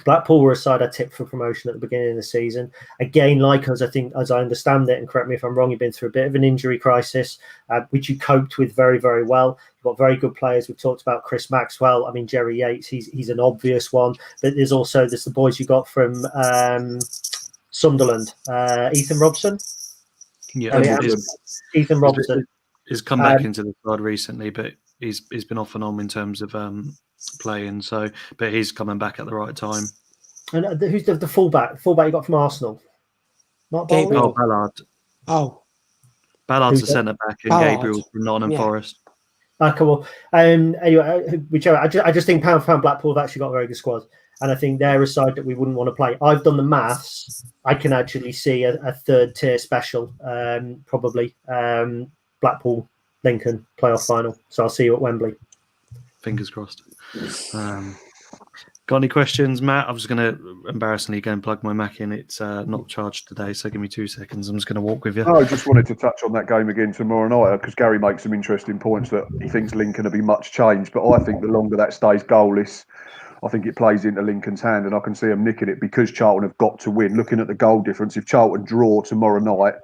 Blackpool were a side I tipped for promotion at the beginning of the season. Again, like us, I think, as I understand it, and correct me if I'm wrong, you've been through a bit of an injury crisis, which you coped with very, very well. You've got very good players. We've talked about Chris Maxwell. I mean, Jerry Yates, he's an obvious one. But there's the boys you got from Sunderland. Ethan Robson. Yeah, Ethan Robson. He's come back into the squad recently, but he's been off and on in terms of playing. So, but he's coming back at the right time. And who's the fullback? Fullback you got from Arsenal? Not Gabriel. Ballard. Ballard's the centre back, and Gabriel's from Nottingham Forest. Okay, well, anyway, whichever. I just think pound for pound, Blackpool have actually got a very good squad, and I think they're a side that we wouldn't want to play. I've done the maths. I can actually see a third tier special, probably Blackpool Lincoln playoff final. So I'll see you at Wembley. Fingers crossed. Got any questions, Matt? I was going to embarrassingly go and plug my Mac in. It's not charged today, so give me 2 seconds. I'm just going to walk with you. I just wanted to touch on that game again tomorrow night because Gary makes some interesting points that he thinks Lincoln will be much changed. But I think the longer that stays goalless, I think it plays into Lincoln's hand, and I can see them nicking it because Charlton have got to win. Looking at the goal difference, if Charlton draw tomorrow night,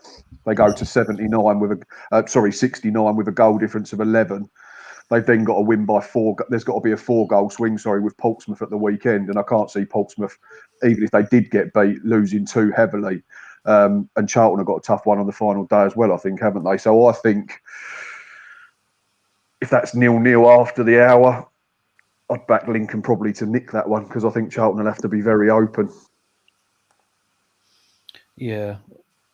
they go to 69 with 69 with a goal difference of 11. They've then got to win by 4. There's got to be a 4-goal swing, with Portsmouth at the weekend. And I can't see Portsmouth, even if they did get beat, losing too heavily. And Charlton have got a tough one on the final day as well, I think, haven't they? So I think if that's 0-0 after the hour, I'd back Lincoln probably to nick that one because I think Charlton will have to be very open. Yeah,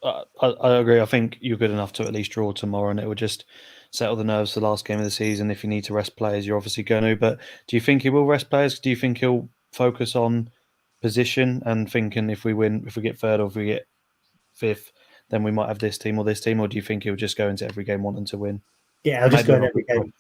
I agree. I think you're good enough to at least draw tomorrow, and it would just settle the nerves for the last game of the season. If you need to rest players, you're obviously going to. But do you think he will rest players? Do you think he'll focus on position and thinking if we win, if we get third or if we get fifth, then we might have this team or this team? Or do you think he'll just go into every game wanting to win? Yeah, I'll just go in every game.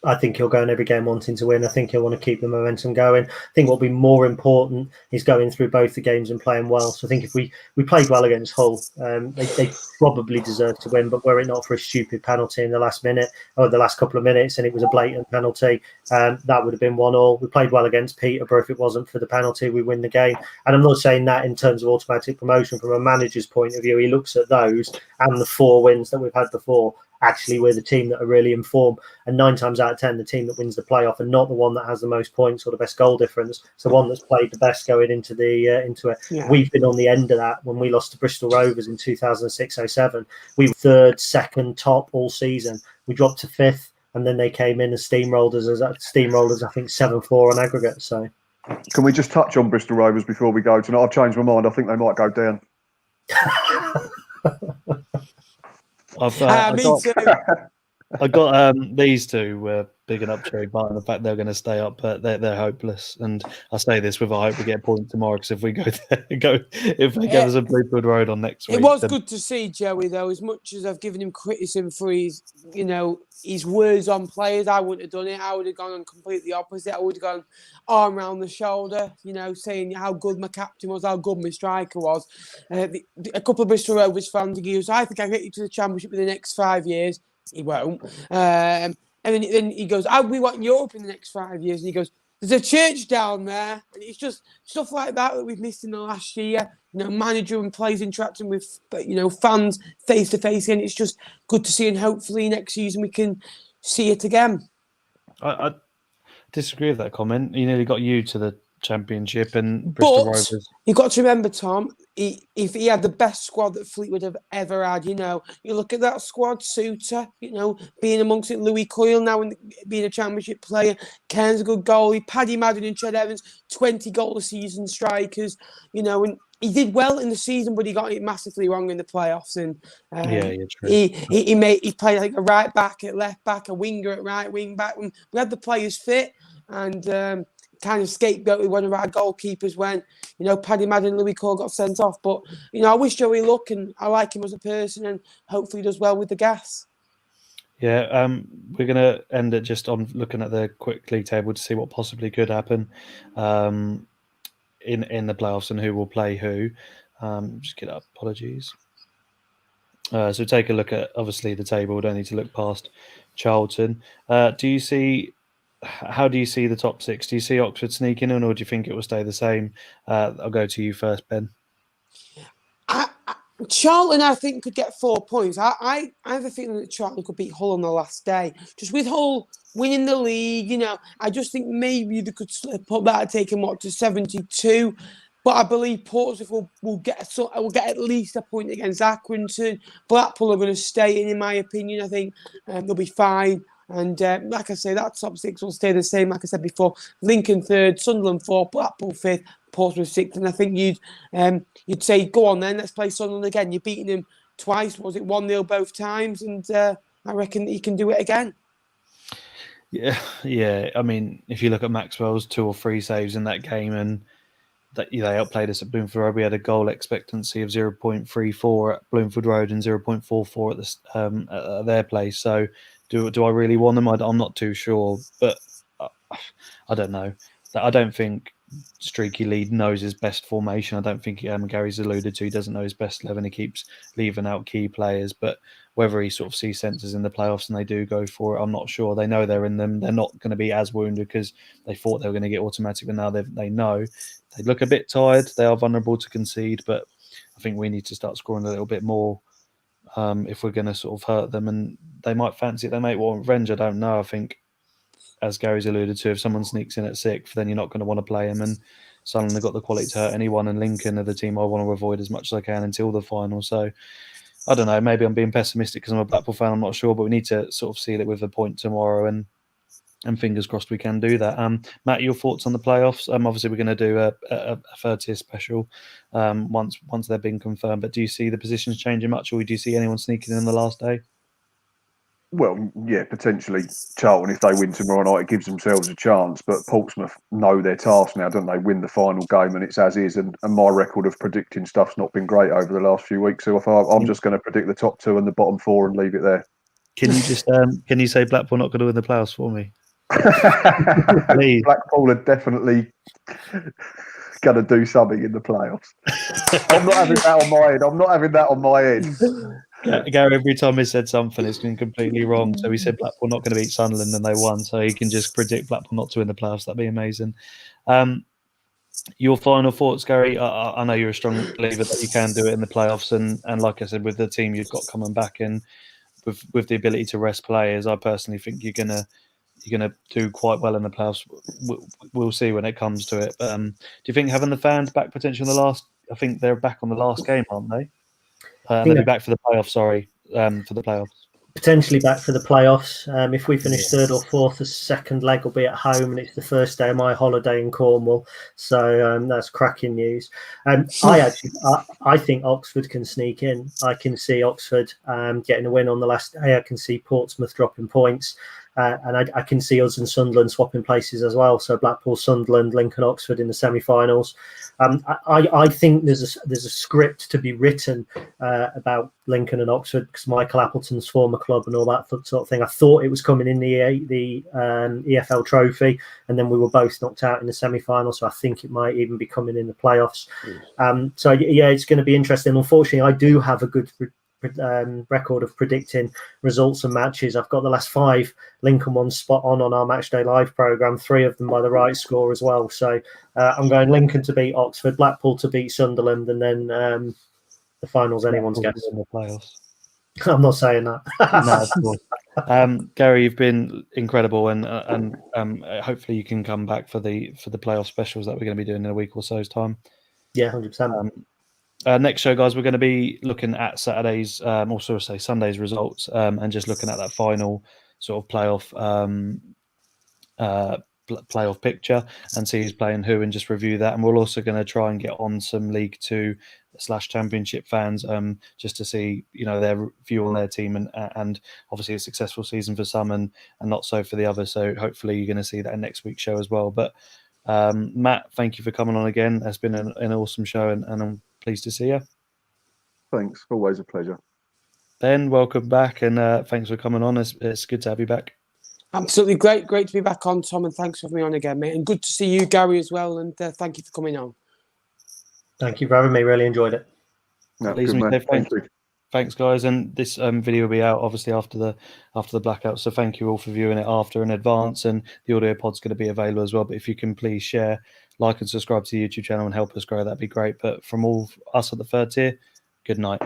I think he'll go in every game wanting to win. I think he'll want to keep the momentum going. I think what'll be more important is going through both the games and playing well. So I think if we played well against Hull, they probably deserve to win. But were it not for a stupid penalty in the last minute or the last couple of minutes, and it was a blatant penalty, that would have been 1-1. We played well against Peterborough. If it wasn't for the penalty, we win the game. And I'm not saying that in terms of automatic promotion. From a manager's point of view, he looks at those and the 4 wins that we've had before. Actually, we're the team that are really in form, and 9 times out of 10, the team that wins the playoff, and not the one that has the most points or the best goal difference. It's the one that's played the best going into it. Yeah. We've been on the end of that when we lost to Bristol Rovers in 2006-07. We were 3rd, 2nd, top all season. We dropped to 5th, and then they came in as steamrollers. I think 7-4 on aggregate. So, can we just touch on Bristol Rovers before we go tonight? I've changed my mind. I think they might go down. I got these two bigging up Cherry Barton, the fact they're going to stay up, but they're hopeless. And I say this with a hope we get a point tomorrow, because if we go there, if they give us a Bluefield Road on next week, it was good to see Joey though. As much as I've given him criticism for his words on players, I wouldn't have done it. I would have gone on completely opposite. I would have gone arm around the shoulder, saying how good my captain was, how good my striker was. A couple of Bristol Rovers fans, I think I get you to the Championship in the next 5 years. He won't. And then he goes, we want Europe in the next 5 years. And he goes, there's a church down there. And it's just stuff like that we've missed in the last year. Manager and players interacting with, fans face to face. And it's just good to see. And hopefully next season we can see it again. I disagree with that comment. He nearly got you to the Championship and Bristol Rovers. You've got to remember, Tom, if he had the best squad that Fleetwood have ever had, you look at that squad, Suter, being amongst it, Louis Coyle now and being a Championship player, Cairns a good goalie, Paddy Madden and Ched Evans, 20 goal a season strikers, and he did well in the season, but he got it massively wrong in the playoffs. And true. He played like a right back, at left back, a winger at right wing back. We had the players fit and kind of scapegoated one of our goalkeepers when, Paddy Madden and Louis Cole got sent off. But, I wish Joey luck and I like him as a person and hopefully he does well with the gas. Yeah, we're going to end it just on looking at the quick league table to see what possibly could happen in the playoffs and who will play who. Just get up, apologies. So take a look at, obviously, the table. We don't need to look past Charlton. How do you see the top six? Do you see Oxford sneaking in, or do you think it will stay the same? I'll go to you first, Ben. Charlton, I think, could get 4 points. I have a feeling that Charlton could beat Hull on the last day. Just with Hull winning the league, I just think maybe they could slip up that and take them up to 72. But I believe Portsmouth will get at least a point against Accrington. Blackpool are going to stay in my opinion. I think they'll be fine. And like I say, that top six will stay the same. Like I said before, Lincoln third, Sunderland fourth, Blackpool fifth, Portsmouth sixth. And I think you'd say, go on then, let's play Sunderland again. You're beating them twice. Was it 1-0 both times? And I reckon that you can do it again. Yeah. I mean, if you look at Maxwell's 2 or 3 saves in that game and that they outplayed us at Bloomfield Road, we had a goal expectancy of 0.34 at Bloomfield Road and 0.44 at their place. So do I really want them? I'm not too sure, but I don't know. I don't think Streaky Lead knows his best formation. I don't think Gary's alluded to. He doesn't know his best 11. He keeps leaving out key players, but whether he sort of sees senses in the playoffs and they do go for it, I'm not sure. They know they're in them. They're not going to be as wounded because they thought they were going to get automatic, but now they know. They look a bit tired. They are vulnerable to concede, but I think we need to start scoring a little bit more if we're going to sort of hurt them, and they might fancy it. They may want revenge. I don't know. I think, as Gary's alluded to, if someone sneaks in at 6th, then you're not going to want to play him. And Sunderland have got the quality to hurt anyone, and Lincoln are the team I want to avoid as much as I can until the final. So I don't know. Maybe I'm being pessimistic because I'm a Blackpool fan. I'm not sure, but we need to sort of seal it with a point tomorrow, and fingers crossed we can do that. Matt, your thoughts on the playoffs? Obviously, we're going to do a third tier special once they've been confirmed. But do you see the positions changing much, or do you see anyone sneaking in the last day? Well, yeah, potentially Charlton, if they win tomorrow night, it gives themselves a chance. But Portsmouth know their task now, don't they? Win the final game and it's as is. And my record of predicting stuff's not been great over the last few weeks. So I'm just going to predict the top 2 and the bottom 4 and leave it there. Can you just can you say Blackpool not going to win the playoffs for me? Blackpool are definitely going to do something in the playoffs. I'm not having that on my head. Gary, every time he said something, it's been completely wrong. So he said Blackpool not going to beat Sunderland and they won. So he can just predict Blackpool not to win the playoffs. That'd be amazing. Your final thoughts, Gary? I know you're a strong believer that you can do it in the playoffs. And like I said, with the team you've got coming back in, with the ability to rest players, I personally think you're gonna do quite well in the playoffs. We'll see when it comes to it. Do you think having the fans back potentially in the last? I think they're back on the last game, aren't they? They'll be back for the playoffs. Sorry, for the playoffs. Potentially back for the playoffs. If we finish 3rd or 4th, the second leg will be at home, and it's the first day of my holiday in Cornwall. So that's cracking news. I think Oxford can sneak in. I can see Oxford getting a win on the last day. I can see Portsmouth dropping points. And I can see us and Sunderland swapping places as well. So Blackpool, Sunderland, Lincoln, Oxford in the semi-finals. I think there's a script to be written about Lincoln and Oxford because Michael Appleton's former club and all that sort of thing. I thought it was coming in the EFL trophy, and then we were both knocked out in the semi-final. So I think it might even be coming in the playoffs. So yeah, it's going to be interesting. Unfortunately, I do have a good record of predicting results and matches. I've got the last 5 Lincoln ones spot on our Matchday Live programme, 3 of them by the right score as well. So I'm going Lincoln to beat Oxford, Blackpool to beat Sunderland, and then the finals anyone's guess. In the playoffs. I'm not saying that. No, of course. Gary, you've been incredible, and hopefully you can come back for the playoff specials that we're going to be doing in a week or so's time. Yeah, 100%. Next show, guys, we're going to be looking at Saturday's, also say Sunday's results, and just looking at that final sort of playoff picture and see who's playing who, and just review that. And we're also going to try and get on some League 2/Championship fans, just to see their view on their team, and obviously a successful season for some and not so for the others. So hopefully you're going to see that in next week's show as well. But Matt, thank you for coming on again. It's been an awesome show, and I'm pleased to see you. Thanks, always a pleasure. Ben, welcome back, and thanks for coming on. It's good to have you back. Absolutely great to be back on, Tom, and thanks for having me on again, mate. And good to see you, Gary, as well. And thank you for coming on. Thank you for having me. Really enjoyed it. No, good man. Thank you. Thanks, guys. And this video will be out obviously after the blackout. So thank you all for viewing it after in advance. And the audio pod's going to be available as well. But if you can please share, like, and subscribe to the YouTube channel and help us grow, that'd be great. But from all us at the Third Tier, good night.